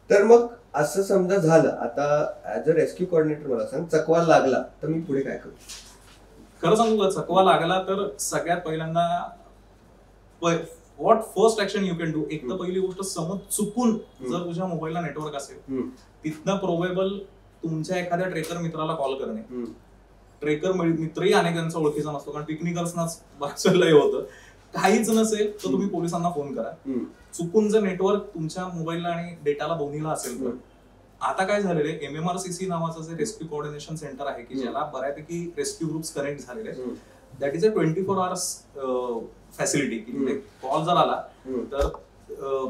तर मग असं समजा झालं, आता ऍज अ रेस्क्यू कोऑर्डिनेटर मला सांग, चकवा लागला तर मी पुढे काय करू? खरं सांगू का, चकवा लागला तर सगळ्यात पहिल्यांदा what first action you can do. एक तर पहिली गोष्ट, समज चुकून जर तुझ्या मोबाईलला नेटवर्क असेल तिथनं प्रोबेबल तुमच्या एखाद्या ट्रेकर मित्राला कॉल करणे. ट्रेकर मित्रही अनेकांचा ओळखीचा नसतो, कारण पिकनिकर्सनाच बऱ्याच वेळेला हे होतं. काहीच नसेल तर तुम्ही पोलिसांना फोन करा. चुकून जर नेटवर्क तुमच्या मोबाईलला आणि डेटाला दोन्हीला असेल तर आता काय झालेलं आहे, MMRCC नावाचं जे रेस्क्यू कोऑर्डिनेशन सेंटर आहे की ज्याला बऱ्यापैकी रेस्क्यू ग्रुप्स कनेक्ट झालेले आहेत, that is a 24 hours facility की कॉल जर आला तर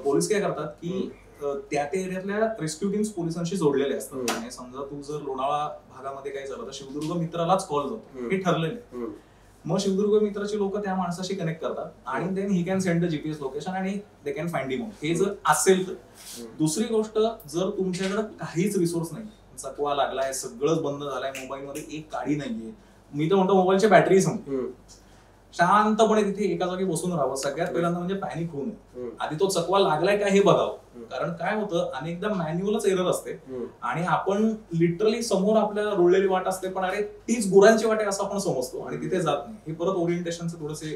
पोलीस काय करतात की त्या एरियातल्या रेस्क्यू टीम्स पोलिसांशी जोडलेले असतात. आणि समजा तू जर लोणावळा भागामध्ये काय झालं तर शिवदुर्ग मित्रालाच कॉल जातो, हे ठरलेलं आहे. मग शिवदुर्ग मित्राची लोक त्या माणसाशी कनेक्ट करतात आणि then he can send the GPS location आणि दे कॅन फाइंड हिम. हे जर असेल तर. दुसरी गोष्ट, जर तुमच्याकडे काहीच रिसोर्स नाही, चकवा लागलाय, सगळंच बंद झालंय, मोबाईल मध्ये एक काडी नाहीये, मी तर म्हणतो मोबाईलची बॅटरी संपली, शांतपणे तिथे एका जागी बसून राहावं. सगळ्यात पहिल्यांदा म्हणजे पॅनिक होऊ नये. आधी तो चकवा लागलाय का हे बघावं. कारण काय होतं, अनेकदा मॅन्युअलच एरर असते आणि आपण लिटरली समोर आपल्याला रुळलेली वाट असते, पण अरे तीच गुरांची वाट आहे असं आपण समजतो आणि तिथे जात नाही. हे परत ओरिएंटेशनचे थोडेसे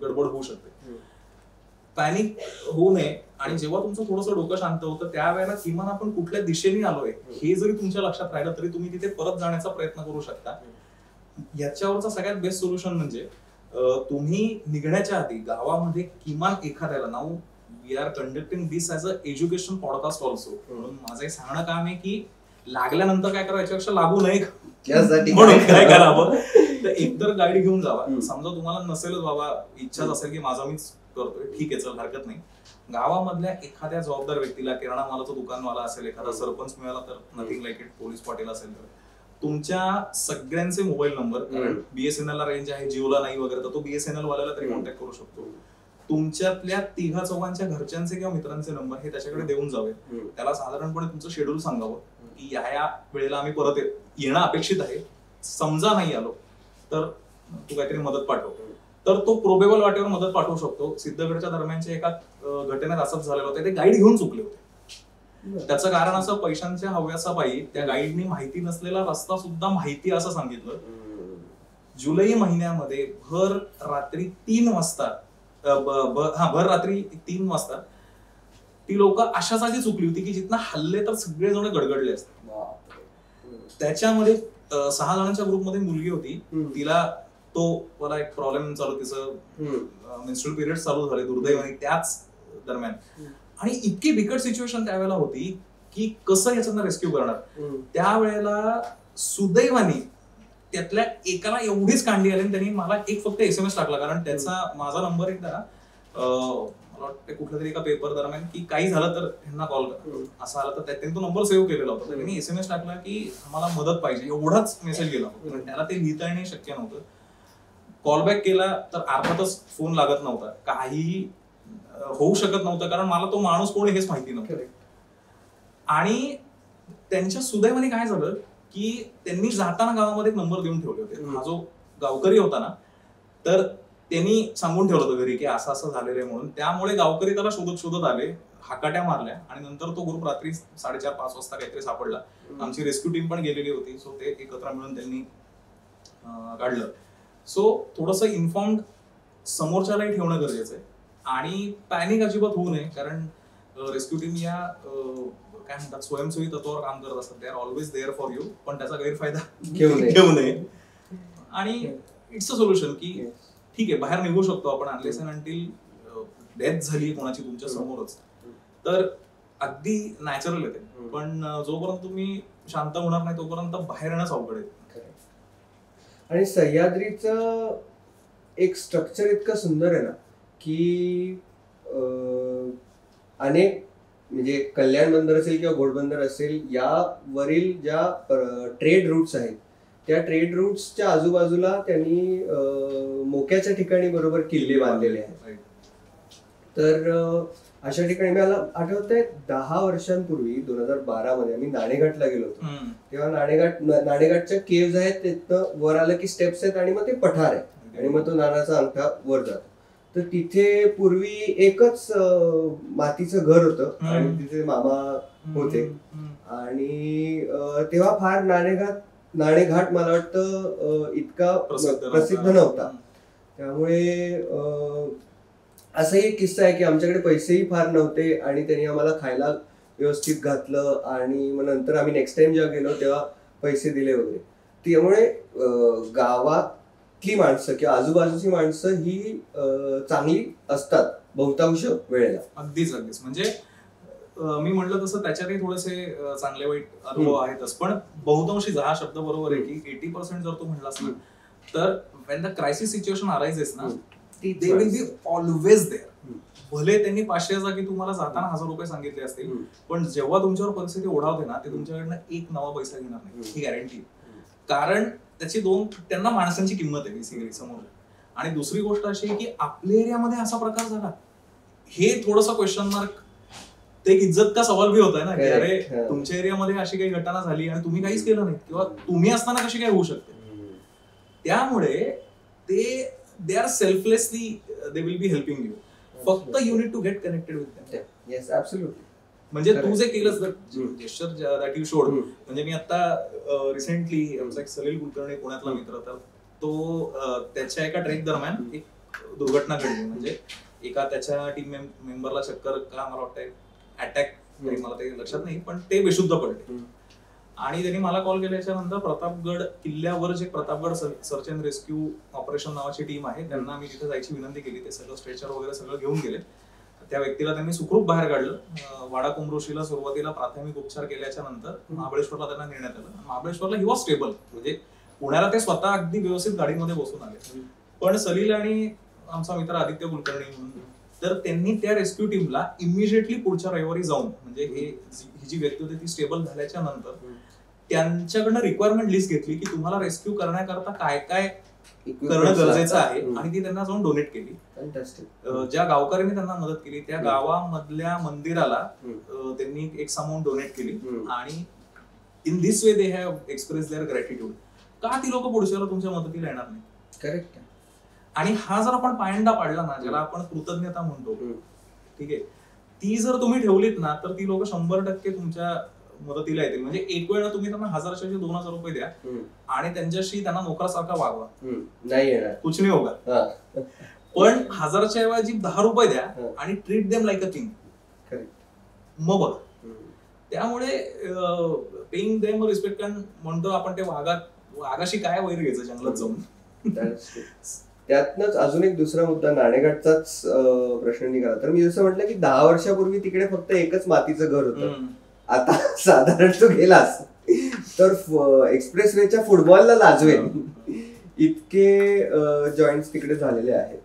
गडबड होऊ शकते. पॅनिक होऊ नये. आणि जेव्हा तुमचं थोडंसं डोकं शांत होतं त्यावेळेला किमान आपण कुठल्या दिशेने आलोय हे जरी तुमच्या लक्षात राहिलं तरी तुम्ही तिथे परत जाण्याचा प्रयत्न करू शकता. याच्यावरचा सगळ्यात बेस्ट सोल्युशन म्हणजे तुम्ही निघण्याच्या आधी गावामध्ये किमान एखाद्याला, now we are conducting this as a education podcast also, म्हणून माझं एक सांगणं काम आहे की लागल्यानंतर काय करावं, याच्यापेक्षा लागू नये म्हणून काय करावं, तर एकतर गाईड घेऊन जावा. समजा तुम्हाला नसेलच बाबा, इच्छाच असेल की माझा मीच करतोय, ठीक आहे चल हरकत नाही. गावामधल्या एखाद्या जबाबदार व्यक्तीला, किराणा मालाचं दुकानवाला असेल, एखादा सरपंच मिळाला तर nothing like it, police Patil असेल तर तुमच्या सगळ्यांचे मोबाईल नंबर, कारण BSNL ला रेंज आहे, जिओला नाही वगैरे, तर तो BSNL वाल्याला तरी कॉन्टॅक्ट करू शकतो. तुमच्यातल्या 3-4 घरच्यांचे किंवा मित्रांचे नंबर हे त्याच्याकडे देऊन जावे. त्याला साधारणपणे तुमचं शेड्यूल सांगावं की या वेळेला आम्ही परत येणं अपेक्षित आहे, समजा नाही आलो तर तू काहीतरी मदत पाठव. तर तो प्रोबेबल वाटेवर मदत पाठवू शकतो. सिद्धगडच्या दरम्यानच्या एका घटनेत असंच झालेलं होतं, ते गाईड घेऊन चुकले होते. त्याचं कारण असं, पैशांच्या हव्यासापायी त्या गाईडनी माहिती नसलेला रस्ता सुद्धा माहिती असं सांगितलं. जुलै महिन्यामध्ये भर रात्री 3 वाजता ती लोक अशा जागी चुकली होती की जिथनं हल्ले तर सगळे जण गडगडले असतात. त्याच्यामध्ये 6 जणांच्या ग्रुपमध्ये मुलगी होती, तिला मला एक प्रॉब्लेम चालू, तिचं मेन्स्ट्रुअल पिरियड चालू झाले दुर्दैवाने त्याच दरम्यान. आणि इतकी बिकट सिच्युएशन त्यावेळेला होती की कसं याच्यातनं रेस्क्यू करणार. त्यावेळेला सुदैवाने त्यातल्या एकाला एवढीच कांडी आली, त्यांनी मला एक फक्त SMS टाकला, कारण त्याचा माझा नंबर एकदा मला वाटतं कुठल्या तरी एका पेपर दरम्यान की काही झालं तर ह्यांना कॉल करा असं आलं, तर त्यांनी तो नंबर सेव्ह केलेला होता. त्यांनी SMS टाकला की आम्हाला मदत पाहिजे, एवढाच मेसेज गेला. त्याला ते लिहिता येणे शक्य नव्हतं. कॉलबॅक केला तर अर्थातच फोन लागत नव्हता, काही होऊ शकत नव्हतं, कारण मला तो माणूस कोण हेच माहिती नव्हतं. आणि त्यांच्या सुदैवाने काय झालं की त्यांनी जाताना गावामध्ये एक नंबर देऊन ठेवले होते. हा जो गावकरी होता ना, तर त्यांनी सांगून ठेवलं होतं घरी की असं असं झालेलं आहे म्हणून. त्यामुळे गावकरी त्याला शोधत शोधत आले, हाकाट्या मारल्या आणि नंतर तो ग्रुप रात्री 4:30-5 वाजता काहीतरी सापडला. आमची रेस्क्यू टीम पण गेलेली होती, सो ते एकत्र मिळून त्यांनी काढलं. सो थोडंसं इन्फॉर्म्ड समोरच्यालाही ठेवणं गरजेचं आहे आणि पॅनिक अजिबात होऊ नये, कारण रेस्क्यू टीम या काय म्हणतात स्वयंसेवी तत्वावर काम करत असतात. They are always there for you, पण त्याचा गैरफायदा घेऊ नये. आणि इट्स अ सोल्युशन की ठीक आहे बाहेर निघू शकतो आपण, अनलेस अँड अंटिल डेथ झाली कोणाची तुमच्या समोरच, तर अगदी नॅचरल येते. पण जोपर्यंत तुम्ही शांत होणार नाही तोपर्यंत बाहेर येणंच अवघड आहे. आणि सह्याद्रीचं एक स्ट्रक्चर इतकं सुंदर आहे ना की अनेक म्हणजे कल्याण बंदर असेल किंवा घोडबंदर असेल, यावरील ज्या ट्रेड रूट्स आहेत त्या ट्रेड रूट्सच्या आजूबाजूला त्यांनी मोक्याच्या ठिकाणी बरोबर किल्ले बांधलेले आहेत. तर अशा ठिकाणी मला आठवतंय 10 वर्षांपूर्वी 2012 मध्ये आम्ही नाणेघाटला गेलो होतो. तेव्हा नाणेघाटच्या केव्ज आहेत, तिथं वर आलं की स्टेप्स आहेत आणि मग ते पठार आहे आणि मग तो नानाचा अंगठा वर जातो. तर तिथे पूर्वी एकच मातीचं घर होतं आणि तिथे मामा होते आणि तेव्हा फार नाणेघाट मला वाटतं इतका प्रसिद्ध नव्हता. त्यामुळे असाही एक किस्सा आहे की आमच्याकडे पैसेही फार नव्हते आणि त्यांनी आम्हाला खायला व्यवस्थित घातलं आणि मग नंतर आम्ही नेक्स्ट टाइम जेव्हा गेलो तेव्हा पैसे दिले वगैरे. त्यामुळे गावातली माणसं किंवा आजूबाजूची माणसं ही चांगली असतात बहुतांश वेळेला. अगदीच म्हणजे मी म्हटलं तसं त्याच्यातही थोडेसे चांगले वाईट अनुभव आहेतच, पण बहुतांशी हा शब्द बरोबर आहे की 80% जर तू म्हटलास ना, तर Wien the crisis situation arises ना, they will be always there. भले त्यांनी 500 जागी तुम्हाला जाताना 1000 रुपये सांगितले असतील, पण जेव्हा तुमच्यावर परिस्थिती ओढावते ना, ते तुमच्याकडनं एक नवा पैसा घेणार नाही, ही गॅरंटी. कारण त्याची त्यांना माणसांची किंमत आहे बेसिकली समोर. आणि दुसरी गोष्ट अशी आहे की आपल्या एरियामध्ये असा प्रकार झाला, हे थोडंसं क्वेश्चन मार्क, ते एक इज्जत का सवाल भी होता है ना की अरे तुमच्या एरियामध्ये अशी काही घटना झाली आणि तुम्ही काहीच केलं नाही, किंवा तुम्ही असताना कशी काय होऊ शकते. त्यामुळे they are selflessly they will be helping you. फक्त you need to get connected with them. Yes, absolutely. म्हणजे तू जे केलंस gesture that you showed, म्हणजे मी आता रिसेंटली आमचा एक सलील कुलकर्णी पुण्यातला मित्र, तर तो त्याच्या एका ट्रेक दरम्यान एक दुर्घटना घडली. म्हणजे एका त्याच्या टीम मेंबरला चक्कर का मला वाटतंय अटॅक, मला ते लक्षात नाही, पण ते बेशुद्ध पडले. आणि त्यांनी मला कॉल केल्याच्या नंतर प्रतापगड किल्ल्यावर जे Pratapgad search and rescue operation नावाची टीम आहे, त्यांना मी तिथे जायची विनंती केली. ते सगळं स्ट्रेचर वगैरे सगळं घेऊन गेले. त्या व्यक्तीला त्यांनी सुखरूप बाहेर काढलं. वाडा कुमरोशीला सुरुवातीला प्राथमिक उपचार केल्याच्या नंतर महाबळेश्वरला त्यांना नेण्यात आलं. महाबळेश्वरला ही वॉज स्टेबल, म्हणजे पुण्याला ते स्वतः अगदी व्यवस्थित गाडीमध्ये बसून आले. पण सलील आणि आमचा मित्र आदित्य कुलकर्णी म्हणून, तर त्यांनी त्या रेस्क्यू टीमला इमिजिएटली पुढच्या रविवारी जाऊन, म्हणजे ही जी व्यक्ती होती ती स्टेबल झाल्याच्या नंतर त्यांच्याकडनं रिक्वायरमेंट लिस्ट घेतली की तुम्हाला रेस्क्यू करण्याकरता काय काय करणं गरजेचं आहे, आणि ती त्यांना जाऊन डोनेट केली. ज्या गावकऱ्यांनी त्यांना मदत केली त्या गावामधल्या मंदिराला त्यांनी एक अमाऊंट डोनेट केली. आणि in this way they have express their gratitude. का ती लोक पुढच्याला तुमच्या मदतीला येणार नाही? करेक्ट. आणि हा जर आपण पायंडा पाडला ना, ज्याला आपण कृतज्ञता म्हणतो, ठीक आहे, ती जर तुम्ही ठेवलीत ना, तर ती लोक 100% तुमच्या मदतीला येतील. म्हणजे एक वेळ तुम्ही त्यांना 1000चे 2000 रुपये द्या आणि त्यांच्याशी त्यांना नोकरासारखा वागवा, नाही येणार, कुछ नाही होगा. पण 1000च्या ऐवजी 10 रुपये द्या आणि treat them like a king, मग बघा. त्यामुळे पेइंग देम रिस्पेक्ट म्हणतो आपण, ते वाघाशी काय वैर घ्यायचं जंगलात जाऊन. त्यातनच अजून एक दुसरा मुद्दा, नाणेघाटचाच प्रश्न निघाला. तर मी जसं म्हटलं की 10 वर्षापूर्वी तिकडे फक्त एकच मातीचं घर होतं. आता साधारण तो गेलास तर एक्सप्रेसवेच्या फुटबॉलला लाजवेल इतके जॉईंट्स तिकडे झालेले आहेत.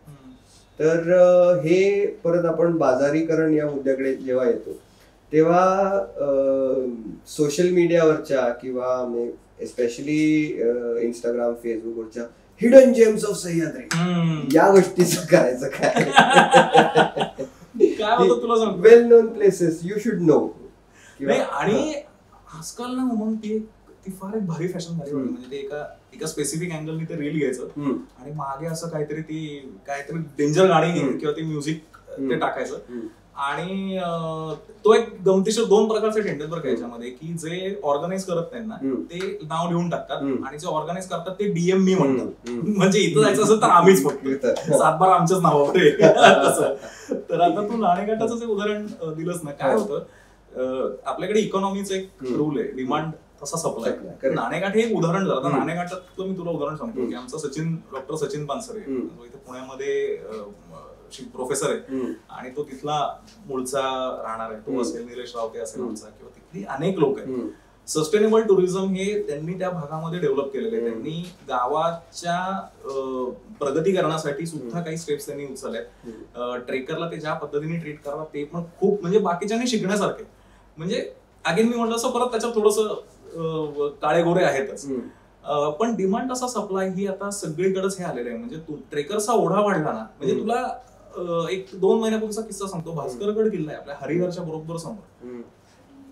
तर हे परत आपण बाजारीकरण या मुद्द्याकडे जेव्हा येतो तेव्हा सोशल मीडियावरच्या किंवा एस्पेशली इंस्टाग्राम फेसबुकवरच्या हिडन जेम्स ऑफ सह्याद्री या गोष्टीचं करायचं काय? होतं तुला सांग, well known places you should know. आणि आजकाल ना मग ती ती फार एक भारी फॅशन झाली होती. म्हणजे ते एका स्पेसिफिक अँगलनी ते रील घ्यायचं आणि मागे असं काहीतरी डेंजर गाणी किंवा ते म्युझिक ते टाकायचं. आणि तो एक गमतीशीर 2 प्रकारचे टेंडर बरं याच्यामध्ये, की जे ऑर्गनाईज करत नाही ना ते नाव लिहून टाकतात आणि जे ऑर्गनाईज करतात ते DM मी म्हणतात. म्हणजे इथं जायचं असेल तर आम्हीच फक्त 7-12 आमच्याच नावावर आहे. तर आता तू नाणेघाटाचं जे उदाहरण दिलंस ना, काय होतं आपल्याकडे इकॉनॉमीचं एक रूल आहे, डिमांड तसा सप्लाय. नाणेघाट हे एक उदाहरण झालं. तर नाणेघाटातलं मी तुला उदाहरण सांगतो की आमचा डॉक्टर सचिन पानसरे इथे पुण्यामध्ये प्रोफेसर आहे आणि तो तिथला मूळचा राहणार आहे. तो असेल, निलेश रावते असेल आमचा, किंवा तिथली अनेक लोक आहेत. सस्टेनेबल टुरिझम हे त्यांनी त्या भागामध्ये डेव्हलप केलेलं आहे. त्यांनी गावाच्या प्रगती करण्यासाठी सुद्धा काही स्टेप्स त्यांनी उचलल्यात. ट्रेकरला ते ज्या पद्धतीने ट्रीट करतात ते पण खूप म्हणजे बाकीच्यांनी शिकण्यासारखे. म्हणजे अगेन मी म्हटलं असं परत त्याच्यात थोडंसं काळे गोरे आहेतच, पण डिमांड असा सप्लाय ही आता सगळीकडेच हे आलेलं आहे. म्हणजे तू ट्रेकरचा ओढा वाढला ना, म्हणजे तुला एक 2 महिन्यापूर्वीचा किस्सा सांगतो. भास्करगड किल्ला आहे आपल्या हरिहरच्या बरोबर समोर.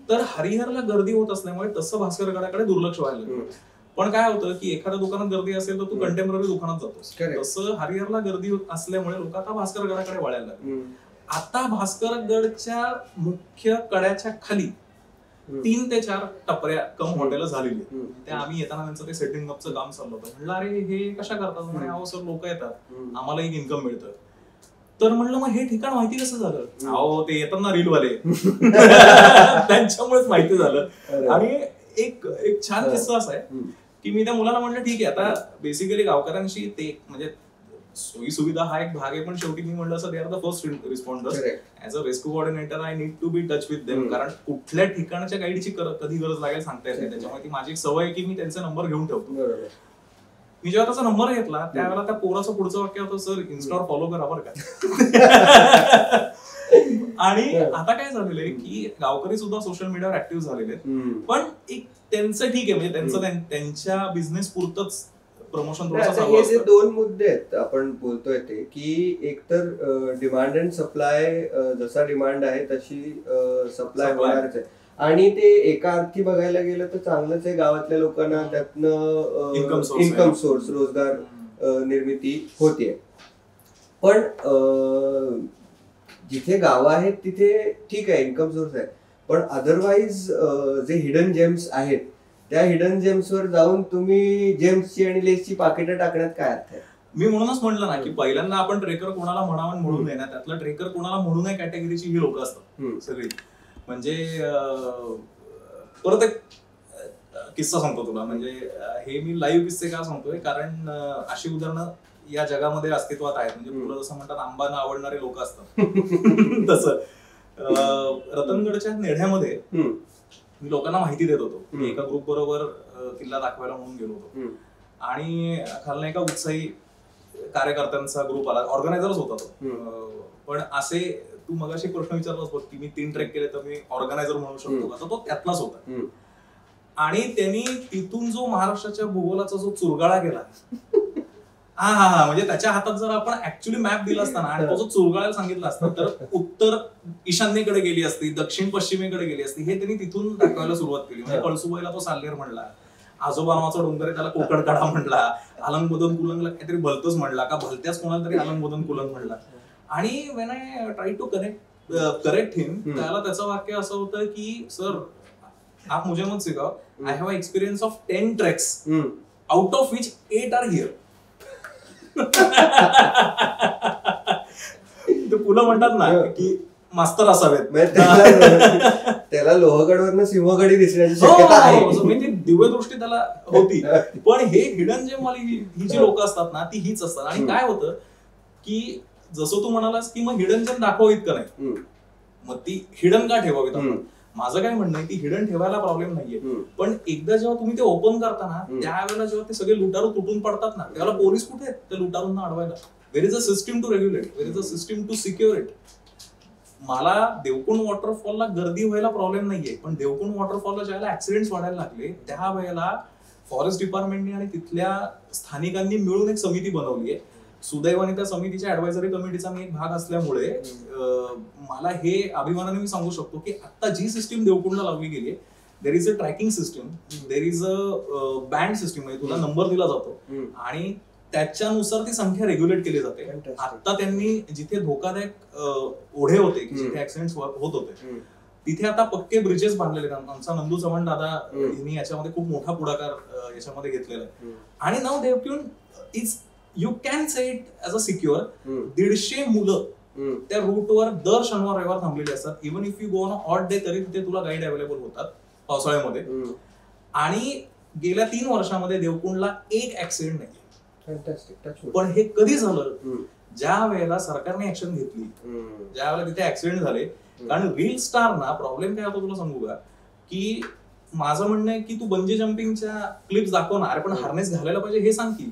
तर हरिहरला गर्दी होत असल्यामुळे तसं भास्करगडाकडे दुर्लक्ष व्हायला लागलं. पण काय होतं की एखाद्या दुकानात गर्दी असेल तर तू कंटेम्पररी दुकानात जातोस. तसं हरिहरला गर्दी असल्यामुळे लोक आता भास्करगडाकडे वळायला लागले. आता भास्करगडच्या मुख्य कड्याच्या खाली 3 ते 4 टपऱ्या कम हॉटेल झालेली आहेत. त्या आम्ही येताना त्यांचं ते सेटिंग अपचं काम चाललं होतं. म्हणलं अरे हे कशा करतात? म्हणे अहो सर लोक येतात, आम्हाला एक इन्कम मिळतं. तर म्हणलं मग हे ठिकाण माहिती कसं झालं? अहो ते येतात ना रीलवाले, त्यांच्यामुळेच माहिती झालं. आणि एक छान किस्सा असा आहे की मी त्या मुलाला म्हणलं ठीक आहे, आता बेसिकली गावकऱ्यांशी ते म्हणजे सोयी सुविधा हा एक भाग आहे, पण शेवटी मी म्हणलं असं they are the first responders. As a rescue coordinator I need to be touch with them, कारण कुठल्या ठिकाणच्या गाईडची कधी गरज लागेल सांगता येते. त्याच्यामुळे ती माझी एक सवय आहे की मी त्यांचा नंबर घेऊन ठेवतो. मी जेव्हा त्याचा नंबर घेतला त्यावेळेला त्या पोराचं पुढचं वाक्य होतं, सर इन्स्टावर फॉलो करा बरं का. आणि आता काय झालेलं आहे की गावकरी सुद्धा सोशल मीडियावर ऍक्टिव्ह झालेले आहेत, पण एक त्यांचं ठीक आहे, म्हणजे त्यांच्या बिझनेस पुरतच प्रमोशन. हे जे 2 मुद्दे आहेत आपण बोलतोय ते, की एकतर डिमांड अँड सप्लाय, जसा डिमांड आहे तशी सप्लाय होणारच आहे. आणि ते एका अर्थी बघायला गेलं तर चांगलंच आहे, गावातल्या लोकांना त्यातनं इन्कम सोर्स, रोजगार निर्मिती होते. पण जिथे गावं आहेत तिथे ठीक आहे इन्कम सोर्स आहे, पण अदरवाईज जे हिडन जेम्स आहेत त्या हिडन जेम्सवर जाऊन तुम्ही जेम्सची आणि लेसची पाकिटं टाकण्यात काय अर्थ आहे? मी म्हणूनच म्हटलं ना की पहिल्यांदा आपण ट्रेकर कोणाला म्हणावं म्हणून नये ना, त्यातलं ट्रेकर कोणाला म्हणू नये कॅटेगरीची ही लोक असतात सगळी. म्हणजे परत एक किस्सा सांगतो तुला. म्हणजे हे मी लाईव्ह किस्से का सांगतोय, कारण अशी उदाहरणं या जगामध्ये अस्तित्वात आहेत. म्हणजे पुढे जसं म्हणतात आंबा न आवडणारे लोक असतात, तसं रतनगडच्या नेढ्यामध्ये मी लोकांना माहिती देत होतो. एका ग्रुप बरोबर किल्ला दाखवायला म्हणून गेलो होतो आणि खालनं एका उत्साही कार्यकर्त्यांचा ग्रुप आला, ऑर्गनायझरच होता तो. पण असे तू मगाशी प्रश्न विचारलास बघ की मी 3 ट्रेक केले तर मी ऑर्गनायझर म्हणू शकतो का, तर तो त्यातलाच होता. आणि त्यांनी तिथून जो महाराष्ट्राच्या भूगोलाचा जो चुरगाळा केला, हा म्हणजे त्याच्या हातात जर आपण ऍक्च्युअली मॅप दिला असता ना आणि तो जो चुरगाळायला सांगितला असता तर उत्तर ईशान्येकडे गेली असती, दक्षिण पश्चिमेकडे गेली असती, हे त्यांनी तिथून दाखवायला सुरुवात केली. म्हणजे कळसुबाईला तो साल्हेर म्हणला, आजोबा नावाचा डोंगर आहे त्याला कोकणकडा म्हणला, अलंगबदन कुलंगला काहीतरी भलतच म्हणला, का भलत्याच कोणाला तरी अलंगबदन कुलंग म्हणला. आणि when I try to correct him, त्याला त्याचं वाक्य असं होतं की सर आप मुझे मत सिखाओ, I have experience of 10 treks out of which 8 are here. पुन्हा म्हणतात ना की मास्तर असावेत, त्याला लोहगडवरनं सिंहगडी दिसण्याची शक्यता आहे, दिव्यदृष्टी त्याला होती. पण हे हिडन जेम वाली ही जी लोक असतात ना ती हीच असतात. आणि काय होतं की जसं तू म्हणालास की मग हिडन जेम दाखव इतकं नाही, मग ती हिडन का ठेवावीत आपण. माझं काय म्हणणं आहे की हिडन ठेवायला प्रॉब्लेम नाहीये, पण एकदा जेव्हा तुम्ही ते ओपन करता ना त्यावेळेला जेव्हा ते सगळे लुटारू तुटून पडतात ना त्यावेळेला पोलीस कुठे आहेत त्या लुटारूंना अडवायला? There is a system to regulate, there is a system to secure it. मला देवकुंड वॉटरफॉलला गर्दी व्हायला प्रॉब्लेम नाहीये, पण देवकुंड वॉटरफॉलला ज्यावेळेला ऍक्सिडेंट्स वाढायला लागले त्यावेळेला फॉरेस्ट डिपार्टमेंटने आणि तिथल्या स्थानिकांनी मिळून एक समिती बनवली आहे. सुदैवाने त्या समितीच्या ऍडवायझरी कमिटीचा मी एक भाग असल्यामुळे मला हे अभिमानाने मी सांगू शकतो की आता जी सिस्टीम देवकुंडला लावली गेली there is a tracking system, there is a band system, म्हणजे तुला नंबर दिला जातो आणि त्याच्यानुसार ती संख्या रेग्युलेट केली जाते. आता त्यांनी जिथे धोकादायक ओढे होते, जिथे ऍक्सिडेंट होत होते, तिथे आता पक्के ब्रिजेस बांधलेले आहेत. आमचा नंदू चव्हाण दादा यांनी याच्यामध्ये खूप मोठा पुढाकार याच्यामध्ये घेतलेला आहे. आणि नाव they have is you can say it as a secure. 150 मुलं त्या रूटवर दर शनिवार रविवार थांबलेली असतात. Even if you go on a odd day तरी तिथे तुला गाईड अवेलेबल होतात पावसाळ्यामध्ये. आणि गेल्या 3 वर्षामध्ये देवकुंडला एक ऍक्सिडेंट नाही. पण हे कधी झालं? ज्या वेळेला सरकारने ऍक्शन घेतली, ज्या वेळेला तिथे ऍक्सिडेंट झाले. कारण रील स्टार ना प्रॉब्लेम काय होतो तुला सांगू का, की माझं म्हणणं आहे की तू बंजी जम्पिंगच्या क्लिप्स दाखवणार पण हार्नेस घालायला पाहिजे हे सांग की.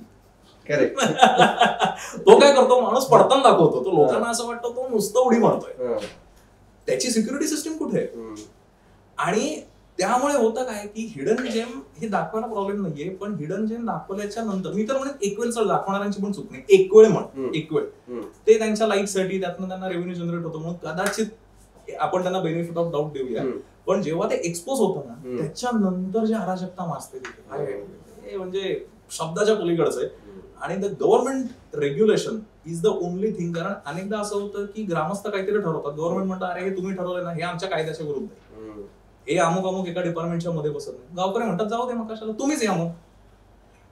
तो काय करतो, माणूस पडताना दाखवतो. तो लोकांना असं वाटतं तो नुसतं उडी मारतोय. त्याची सिक्युरिटी सिस्टीम कुठे आहे? आणि त्यामुळे होतं काय की हिडन जेम हे दाखवायला प्रॉब्लेम नाहीये, पण हिडन जेम दाखवल्याच्या नंतर मी तर म्हणेन एक वेळ चल, दाखवणाऱ्यांची पण चूक नाही, एक वेळ ते त्यांच्या लाईकसाठी त्यातनं त्यांना रेव्हेन्यू जनरेट होतो म्हणून कदाचित आपण त्यांना बेनिफिट ऑफ डाऊट देऊया. पण जेव्हा ते एक्सपोज होतं ना त्याच्यानंतर जे अराजकता माजते तिथे म्हणजे शब्दाच्या पलीकडचं आहे. आणि the government regulation is the only thing. कारण अनेकदा असं होतं की ग्रामस्थ काहीतरी ठरवतात, गव्हर्नमेंट म्हणतात अरे हे तुम्ही ठरवलंय ना, हे आमच्या कायद्याच्या विरुद्ध आहे, हे अमुक एका डिपार्टमेंटच्या मध्ये बसत नाही. गावकरी म्हणतात जाऊ दे मग कशाला, तुम्हीच या, मग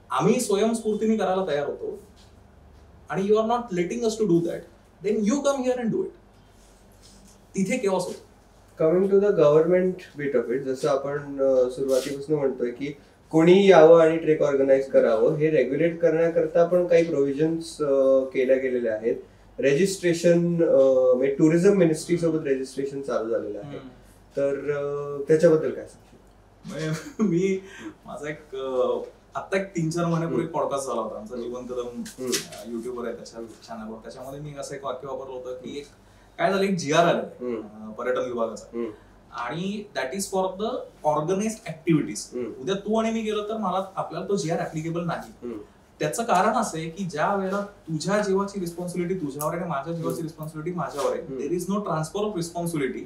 आम्ही स्वयंस्फूर्तीने करायला तयार होतो आणि you are not letting us to do that, then you come here and do it. तिथे केव्हा होतो. Coming to the government bit of it, जसं आपण सुरुवातीपासून म्हणतोय की कोणी यावं आणि ट्रेक ऑर्गनाईज करावं, हे रेग्युलेट करण्याकरता पण काही प्रोव्हिजन्स केल्या गेलेल्या आहेत. रजिस्ट्रेशन म्हणजे टुरिझम मिनिस्ट्री सोबत रजिस्ट्रेशन चालू झालेलं आहे. तर त्याच्याबद्दल काय सांगशील? मी माझा एक आता 3-4 महिन्यापूर्वी पॉडकास्ट झाला होता आमचा जिवंत दम, युट्यूबवर आहे त्याच्या चॅनलवर. त्याच्यामध्ये मी असं एक वाक्य वापरलं होतं की एक काय झालं, एक GR आलेलं पर्यटन विभागाचा आणि that is for the organised activities. उद्या तू आणि मी गेलो तर मला आपल्याला तो GR ऍप्लिकेबल नाही. त्याचं कारण असं आहे की ज्या वेळेला तुझ्या जीवाची रिस्पॉन्सिबिलिटी तुझ्यावर आहे आणि माझ्या जीवाची रिस्पॉन्सिबिलिटी माझ्यावर आहे, there is no transfer of responsibility.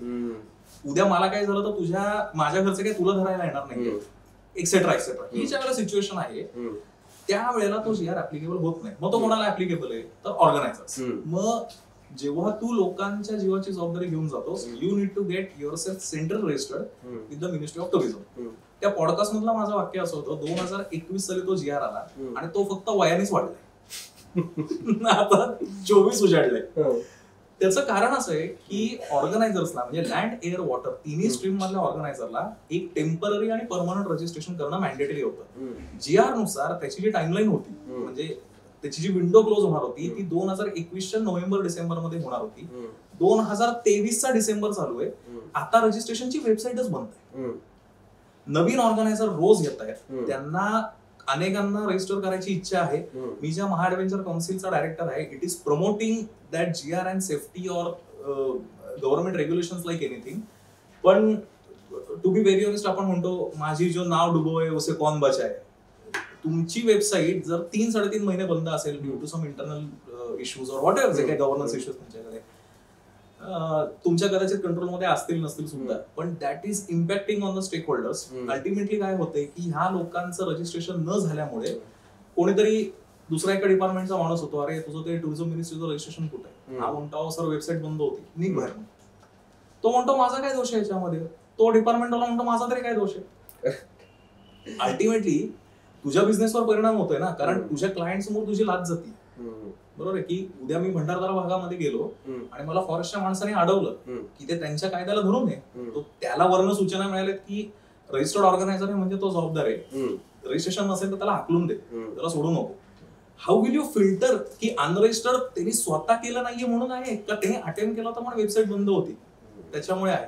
उद्या मला काय झालं तर माझ्या घरचं काही तुला धरायला येणार नाही, एक्सेट्रा एक्सेट्रा. ही ज्या वेळेला सिच्युएशन आहे त्यावेळेला तो GR ऍप्लिकेबल होत नाही. मग तो कोणाला ऍप्लिकेबल आहे तर ऑर्गनायझर्स. मग जेव्हा तू लोकांच्या जीवाची जबाबदारी घेऊन जातोस, you need to get yourself central registered with the ministry of tourism. त्या पॉडकास्ट मधला माझं वाक्य असं होतं, 2021 साली तो GR आला आणि तो फक्त वयानेच वाढलाय. आता 24 उजाडलाय. त्याचं कारण असं आहे की ऑर्गनायझर्सला म्हणजे लँड, एअर, वॉटर तिन्ही स्ट्रीम मधल्या ऑर्गनायझरला एक टेम्पररी आणि परमनंट रजिस्ट्रेशन करणं मॅन्डेटरी होतं. GR नुसार त्याची जी टाइमलाईन होती, म्हणजे त्याची जी विंडो क्लोज होणार होती ती 2021च्या नोव्हेंबर-डिसेंबर मध्ये होणार होती. 2023चा डिसेंबर चालू आहे. आता रजिस्ट्रेशनची वेबसाईटच बंद आहे. नवीन ऑर्गनायझर रोज येत आहेत, त्यांना अनेकांना रजिस्टर करायची इच्छा आहे. मी ज्या महा ऍडव्हेंचर काउन्सिलचा डायरेक्टर आहे, it is promoting that GR and safety or government regulations like anything. पण टू बी व्हेरी ऑनेस्ट आपण म्हणतो माझी जो नाव डुबोय उसे कौन बचाए. तुमची वेबसाईट जर 3-3.5 महिने बंद असेल due to some internal issues or whatever जे काही गव्हर्नन्स इश्यूज तुमच्याकडे तुमच्या कदाचित कंट्रोलमध्ये असतील नसतील सुद्धा, पण that is impacting on the stakeholders. Ultimately काय होतंय की ह्या लोकांचं रजिस्ट्रेशन न झाल्यामुळे कोणीतरी दुसऱ्या एका डिपार्टमेंटचा माणूस होतो, अरे तुझं ते टुरिझम मिनिस्ट्रीचं रजिस्ट्रेशन कुठे आहे, हा म्हणतो सर वेबसाईट बंद होती, निघ बाहेर. तो म्हणतो माझा काय दोष आहे याच्यामध्ये, तो डिपार्टमेंटवाला म्हणतो माझा तरी काय दोष आहे. अल्टिमेटली तुझ्या बिझनेसवर परिणाम होतोय ना, कारण तुझ्या क्लायंट समोर तुझी लाच जाते. बरोबर आहे की उद्या मी भंडारदरा भागामध्ये गेलो आणि मला फॉरेस्टच्या माणसाने अडवलं की ते त्यांच्या कायद्याला धरून आहे, तो त्याला वर्ण सूचना मिळाल्यात की रजिस्टर्ड ऑर्गनायझर आहे म्हणजे तो जबाबदार आहे, रजिस्ट्रेशन नसेल तर त्याला हाकलून दे, त्याला सोडू नको. हाऊ विल यू फिल्टर की अनरजिस्टर्ड त्यांनी स्वतः केलं नाहीये म्हणून आहे का त्यांनी अटेम्प्ट केला तर मला वेबसाईट बंद होती त्याच्यामुळे आहे.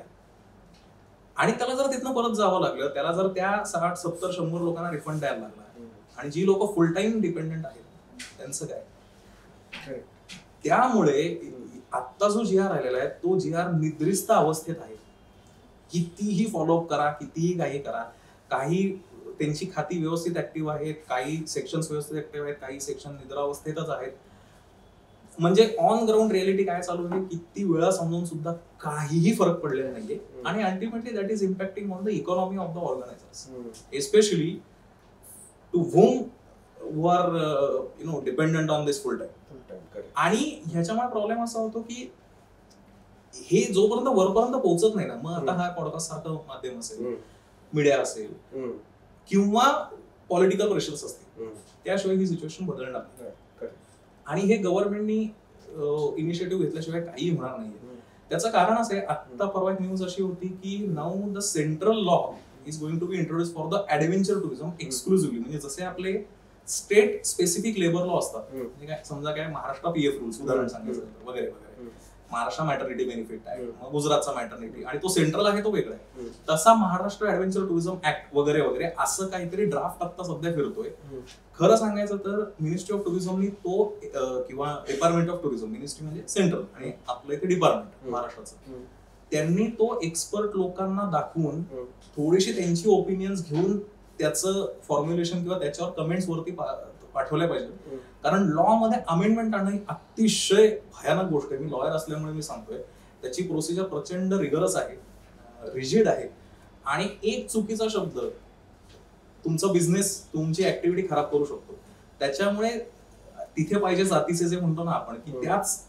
आणि त्याला जर तिथनं परत जावं लागलं, त्याला जर त्या 60, 70, 100 लोकांना रिफंड द्यायला लागला आणि जी लोक फुल टाइम डिपेंडंट आहेत त्यांचं काय. त्यामुळे आता जो GR आलेला आहे तो GR निद्रिस्त अवस्थेत आहे. कितीही फॉलोअप करा, कितीही काही करा, काही त्यांची खाती व्यवस्थित ऍक्टिव्ह आहेत, काही सेक्शन्स व्यवस्थित ऍक्टिव्ह आहेत, काही सेक्शन निद्रावस्थेतच आहेत. म्हणजे ऑन ग्राउंड रिअलिटी काय चालू आहे किती वेळा समजून सुद्धा काहीही फरक पडलेला नाहीये. आणि ultimately that is impacting on the economy of the organisers, especially to whom who are dependent on this full time. आणि ह्याच्यामुळे प्रॉब्लेम असा होतो की हे जोपर्यंत वरपर्यंत पोहोचत नाही ना, मग आता हा पॉडकास्ट सारखं माध्यम असेल, मीडिया असेल किंवा पॉलिटिकल प्रेशर्स असतील, त्याशिवाय ही सिच्युएशन बदलणार नाही. आणि हे गव्हर्नमेंटनी इनिशिएटिव्ह घेतल्याशिवाय काही होणार नाहीये. त्याचं कारण असं आहे, आता परवा एक न्यूज अशी होती की now the central law is going to be introduce for the adventure tourism exclusively. म्हणजे जसे आपले स्टेट स्पेसिफिक लेबर लॉ असतात, म्हणजे काय समजा काय महाराष्ट्र पीएफ रूल्स उदाहरण सांगायचं वगैरे वगैरे, महाराष्ट्र मॅटर्निटी बेनिफिट आहे, मग गुजरातचा मॅटर्निटी, आणि तो सेंट्रल आहे तो वेगळा आहे. तसा महाराष्ट्र ऍडव्हेंचर टुरिझम ऍक्ट वगैरे वगैरे असं काहीतरी ड्राफ्ट आता सध्या फिरतोय. खरं सांगायचं तर मिनिस्ट्री ऑफ टुरिझमनी तो किंवा डिपार्टमेंट ऑफ टुरिझम, मिनिस्ट्री म्हणजे सेंट्रल आणि आपलं इथे डिपार्टमेंट महाराष्ट्राचं, त्यांनी तो एक्सपर्ट लोकांना दाखवून थोडीशी त्यांची ओपिनियन्स घेऊन त्याचं फॉर्म्युलेशन किंवा त्याच्यावर कमेंट्स वरती पाठवल्या पाहिजे. कारण लॉ मध्ये अमेंडमेंट आणणं ही अतिशय भयानक गोष्ट आहे. मी लॉयर असल्यामुळे मी सांगतोय, त्याची प्रोसिजर प्रचंड रिगरस आहे, रिजिड आहे, आणि एक चुकीचा शब्द तुमचा बिझनेस, तुमची ऍक्टिव्हिटी खराब करू शकतो. त्याच्यामुळे तिथे पाहिजे जातीचे जे म्हणतो ना आपण, की त्याच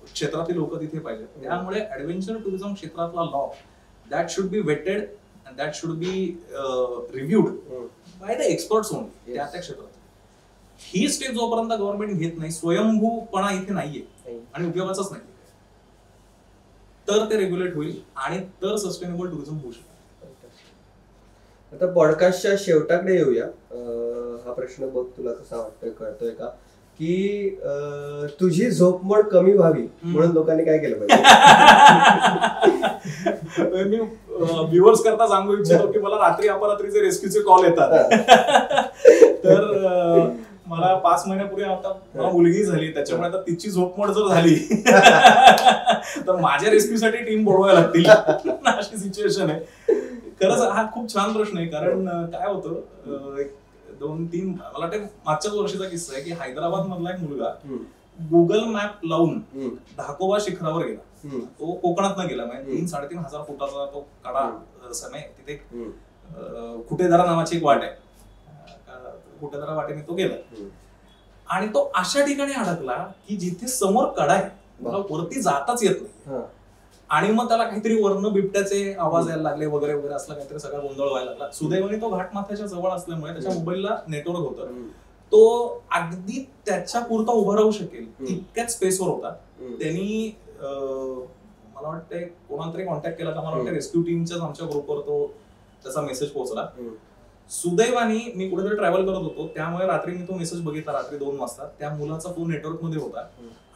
क्षेत्रातील लोक तिथे पाहिजे. त्यामुळे ऍडव्हेंचर टुरिझम क्षेत्रातला law that should be vetted and that should be reviewed by the experts only त्या क्षेत्रात. ही स्टेप जोपर्यंत गव्हर्नमेंट घेत नाही, स्वयंभूपणा इथे नाहीये आणि उपयोगाचाच नाही, तर ते रेग्युलेट होईल आणि तर सस्टेनेबल टुरिझम होऊ शकतं. आता पॉडकास्टच्या शेवटाकडे येऊया. हा प्रश्न बघ तुला कसा वाटतोय, कळतोय का, की तुझी झोपमोड कमी व्हावी म्हणून लोकांनी काय केलं पाहिजे? मी व्ह्युअर्स करता सांगू इच्छितो की मला रात्री अपरात्रीचे रेस्क्यूचे कॉल येतात. तर मला 5 महिन्यापूर्वी आता मला मुलगी झाली, त्याच्यामुळे आता तिची झोपमोड जर झाली तर माझ्या रेस्क्यूसाठी टीम बोलवायला लागतील, अशी सिच्युएशन आहे. खरंच हा खूप छान प्रश्न आहे. कारण काय होतं, 2-3 मला वाटतं मागच्याच वर्षीचा किस्सा आहे की हैदराबाद मधला एक मुलगा गुगल मॅप लावून धाकोबा शिखरावर गेला. तो कोकणात गेला, म्हणजे 3-3.5 फुटाचा तो कडा समय, तिथे खुटेदारा नावाची एक वाट आहे, खुटेदारा वाटेने तो गेला आणि तो अशा ठिकाणी अडकला की जिथे समोर कडा आहे, मला वरती जाताच येत नाही. आणि मग त्याला काहीतरी वर्ण बिबट्याचे आवाज यायला लागले वगैरे वगैरे, असला काहीतरी सगळा गोंधळ व्हायला लागला. सुदैवाने तो घाटमाथ्याच्या जवळ असल्यामुळे त्याच्या मोबाईलला नेटवर्क होतं, तो अगदी त्याच्या पुरता उभा राहू शकेल इतक्याच स्पेसवर होता. त्यांनी मला वाटतं कोणाला तरी कॉन्टॅक्ट केला, मला वाटतं रेस्क्यू टीमच्याच आमच्या ग्रुपवर तो त्याचा मेसेज पोहोचला. सुदैवाने मी कुठेतरी ट्रॅव्हल करत होतो, त्यामुळे रात्री मी तो मेसेज बघितला रात्री 2 वाजता. त्या मुलाचा फोन नेटवर्क मध्ये होता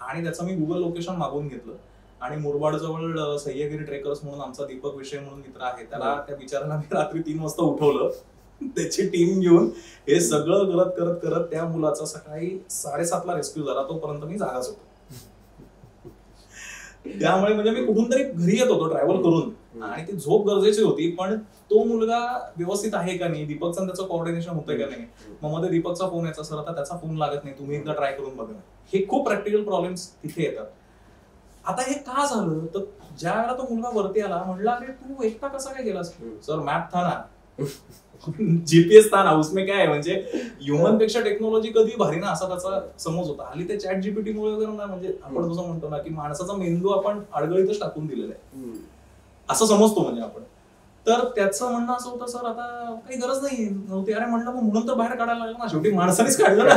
आणि त्याचं मी गुगल लोकेशन मागून घेतलं आणि मुरबाड जवळ सह्यागिरी ट्रेकर्स म्हणून आमचा दीपक विषय म्हणून मित्र आहे, त्याला त्या विचाराला मी रात्री 3 वाजता उठवलं, त्याची टीम घेऊन हे सगळं करत करत करत त्या मुलाचा सकाळी 7:30ला रेस्क्यू झाला. तोपर्यंत मी जागाच होतो. त्यामुळे म्हणजे मी कुठून तरी घरी येत होतो ट्रॅव्हल करून आणि ती झोप गरजेची होती, पण तो मुलगा व्यवस्थित आहे का नाही, दीपकचं त्याचं कोऑर्डिनेशन होतंय का नाही. मग मध्ये दीपकचा फोन यायचा, सर आता त्याचा फोन लागत नाही, तुम्ही एकदा ट्राय करून बघा. हे खूप प्रॅक्टिकल प्रॉब्लेम्स तिथे येतात. आता हे का झालं तर ज्या वेळेला तो मुलगा वरती आला, म्हणला अरे तू एकटा कसा काय गेलास? सर मॅप था ना, जीपीएस था ना, उसमें काय आहे, म्हणजे ह्युमन पेक्षा टेक्नॉलॉजी कधी भारी ना, असा त्याचा समज होता. हल्ली ते चॅट जीपीटी मुळे वगैरे ना, म्हणजे आपण जसं म्हणतो ना की माणसाचा मेंदू आपण अडगळीतच टाकून दिलेला आहे असं समजतो म्हणजे आपण. तर त्याचं म्हणणं असं होतं, सर आता काही गरज नाही नव्हती. अरे म्हणलं मग म्हणून तर बाहेर काढायला लागलं ना, शेवटी माणसानेच काढलं ना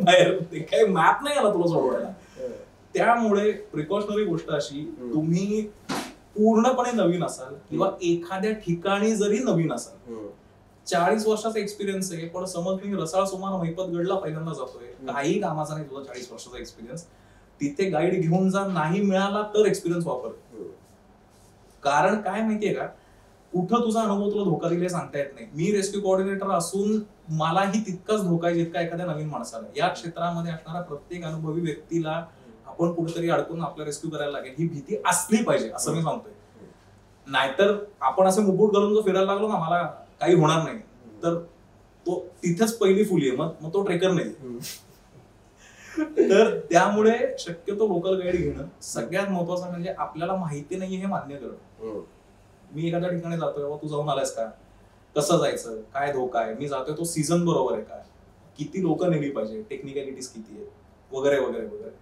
बाहेर, काही मॅप नाही आला तुला सोडवायला. त्यामुळे प्रिकॉशनरी गोष्ट अशी, तुम्ही पूर्णपणे नवीन असाल किंवा एखाद्या ठिकाणी जरी नवीन असाल, 40 वर्षाचा एक्सपिरियन्स आहे, पण समज मी रसाळ सुमार महिपतगडला पहिल्यांदा जातोय, काही कामाचा नाही तुझा 40 वर्षाचा एक्सपिरियन्स, तिथे गाईड घेऊन जा, नाही मिळाला तर एक्सपिरियन्स वापर. कारण काय माहितीये का, कुठं तुझा अनुभव तुला धोका दिले सांगता येत नाही. मी रेस्क्यू कोऑर्डिनेटर असून मलाही तितकाच धोका आहे जितका एखाद्या नवीन माणसाला. या क्षेत्रामध्ये असणारा प्रत्येक अनुभवी व्यक्तीला आपण कुठेतरी अडकून आपला रेस्क्यू करायला लागेल ही भीती असली पाहिजे, असं मी सांगतोय. नाहीतर आपण असे मुकुट घालून जो फिरायला लागलो ना, मला काही होणार नाही, तर तो तिथेच पहिली फुली आहे, मग तो ट्रेकर नाही. तर त्यामुळे शक्यतो लोकल गाईड घेणं. सगळ्यात महत्वाचं म्हणजे आपल्याला माहिती नाहीये हे मान्य करणं. मी एखाद्या ठिकाणी जातोय, बाबा तू जाऊन आलायस का, कसं जायचं, काय धोका आहे, मी जातोय तो सीझन बरोबर आहे का, किती लोक नेली पाहिजे, टेक्निकॅलिटीज किती आहेत वगैरे वगैरे वगैरे.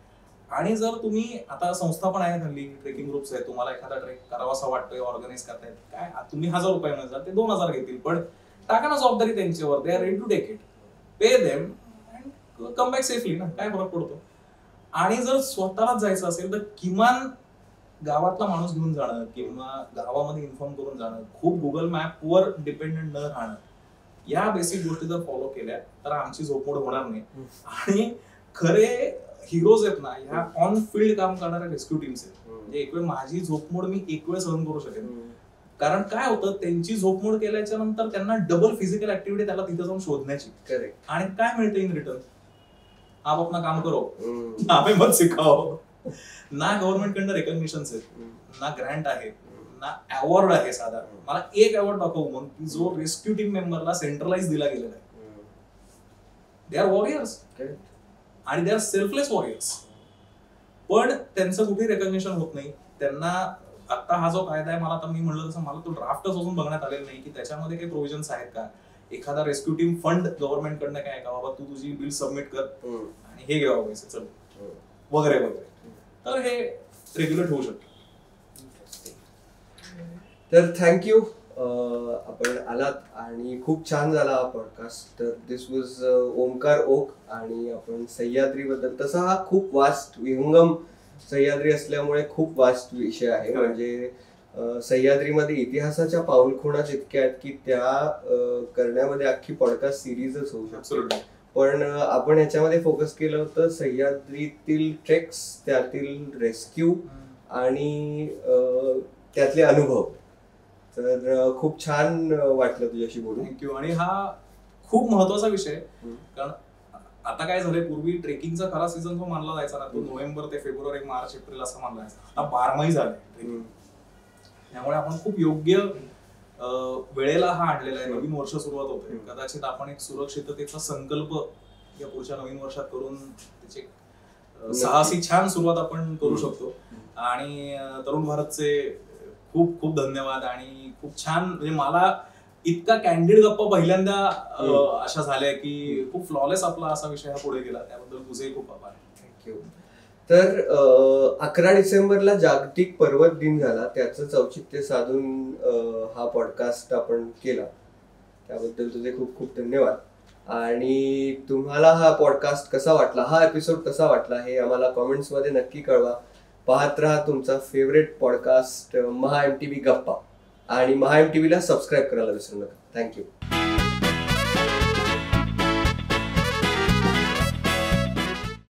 आणि जर तुम्ही आता संस्था पण आहेत हल्ली, ट्रेकिंग ग्रुप्स आहेत, तुम्हाला एखादा ट्रेक करावासा वाटतोय, ऑर्गनाईज करतायत, काय तुम्ही 1000 रुपये मिळतात, ते 2000 घेतील, पण टाका ना जबाबदारी त्यांच्यावर. They are ready to take it, pay them and come back safely ना, काय फरक पडतो. आणि जर स्वतःलाच जायचं असेल तर किमान गावातला माणूस घेऊन जाणं किंवा गावामध्ये इन्फॉर्म करून जाणं, खूप गुगल मॅपवर डिपेंडेंट न राहणं, या बेसिक गोष्टी जर फॉलो केल्या तर आमची झोपमोड होणार नाही. आणि खरे हिरोज आहेत ना ह्या ऑन फील्ड काम करणाऱ्या रेस्क्यू टीम्स आहेत. म्हणजे एक वेळ माझी झोपमोड मी एक वेळ सहन करू शकेन, कारण काय होतं, त्यांची झोपमोड केल्याच्या नंतर त्यांना डबल फिजिकल ऍक्टिव्हिटी त्याला तिथे जाऊन शोधण्याची. आणि काय मिळते इन रिटर्न, आप अपना काम करो, हमें मत सिखाओ. ना गव्हर्नमेंट कडनं रेकग्निशन्स आहेत, ना ग्रँट आहे, ना अवॉर्ड आहे. साधा मला एक अवॉर्ड दाखवू मग की जो रेस्क्यू टीम मेंबरला सेंट्रलाइज दिला गेलेला आहे. दे आर वॉरियर्स आणि दे आर सेल्फलेस वॉरियर्स, पण त्यांचं कुठेही रेकग्निशन होत नाही. त्यांना आता हा जो कायदा आहे, मला आता मी म्हणलं तसं मला तो ड्राफ्टच अजून बघण्यात आलेला नाही की त्याच्यामध्ये काही प्रोव्हिजन्स आहेत का, एखादा रेस्क्यू टीम फंड गव्हर्नमेंट कडनं काय का, बाबा तू तुझी बिल सबमिट कर आणि हे घ्यावं पैसे चल वगैरे वगैरे, तर हे रेग्युलेट होऊ शकतं. तर थँक्यू, आपण आलात आणि खूप छान झाला हा पॉडकास्ट. तर दिस वॉज ओमकार ओक आणि आपण सह्याद्री बद्दल, तसा हा खूप वास्ट विहंगम सह्याद्री असल्यामुळे खूप वास्ट विषय आहे. म्हणजे सह्याद्रीमध्ये इतिहासाच्या पाऊलखुणा जितक्या आहेत की त्या करण्यामध्ये अख्खी पॉडकास्ट सिरीजच होऊ शकते. पण आपण याच्यामध्ये फोकस केलं होतं सह्याद्रीतील ट्रेक्स, त्यातील रेस्क्यू आणि त्यातले अनुभव. तर खूप छान वाटलं तुझ्याशी बोलून. थँक्यू. आणि हा खूप महत्वाचा विषय, कारण आता काय झालंय, पूर्वी ट्रेकिंगचा खरा सीझन जो मानला जायचा ना तो नोव्हेंबर ते फेब्रुवारी, मार्च, एप्रिल असा मानला जायचा. आता 12 झाले. त्यामुळे आपण खूप योग्य वेळेला हा आणलेला आहे. नवीन वर्ष सुरुवात होते, कदाचित आपण एक सुरक्षिततेचा संकल्प या पुढच्या नवीन वर्षात करून त्याची साहसी छान सुरुवात आपण करू शकतो. आणि तरुण भारतचे खूप खूप धन्यवाद. आणि खूप छान, म्हणजे मला इतका कॅन्डिड गप्पा पहिल्यांदा अशा झाल्या की खूप फ्लॉलेस आपला असा विषय हा पुढे गेला, त्याबद्दल तुझे खूप आभार. थँक्यू. तर 11 डिसेंबरला जागतिक पर्वत दिन झाला, त्याचं औचित्य साधून हा पॉडकास्ट आपण केला, त्याबद्दल तुझे खूप खूप धन्यवाद. आणि तुम्हाला हा पॉडकास्ट कसा वाटला, हा एपिसोड कसा वाटला हे आम्हाला कॉमेंट्समध्ये नक्की कळवा. पाहत राहा तुमचा फेवरेट पॉडकास्ट महा MTV गप्पा, आणि महा MTVला सबस्क्राईब करायला विसरू नका. थँक्यू.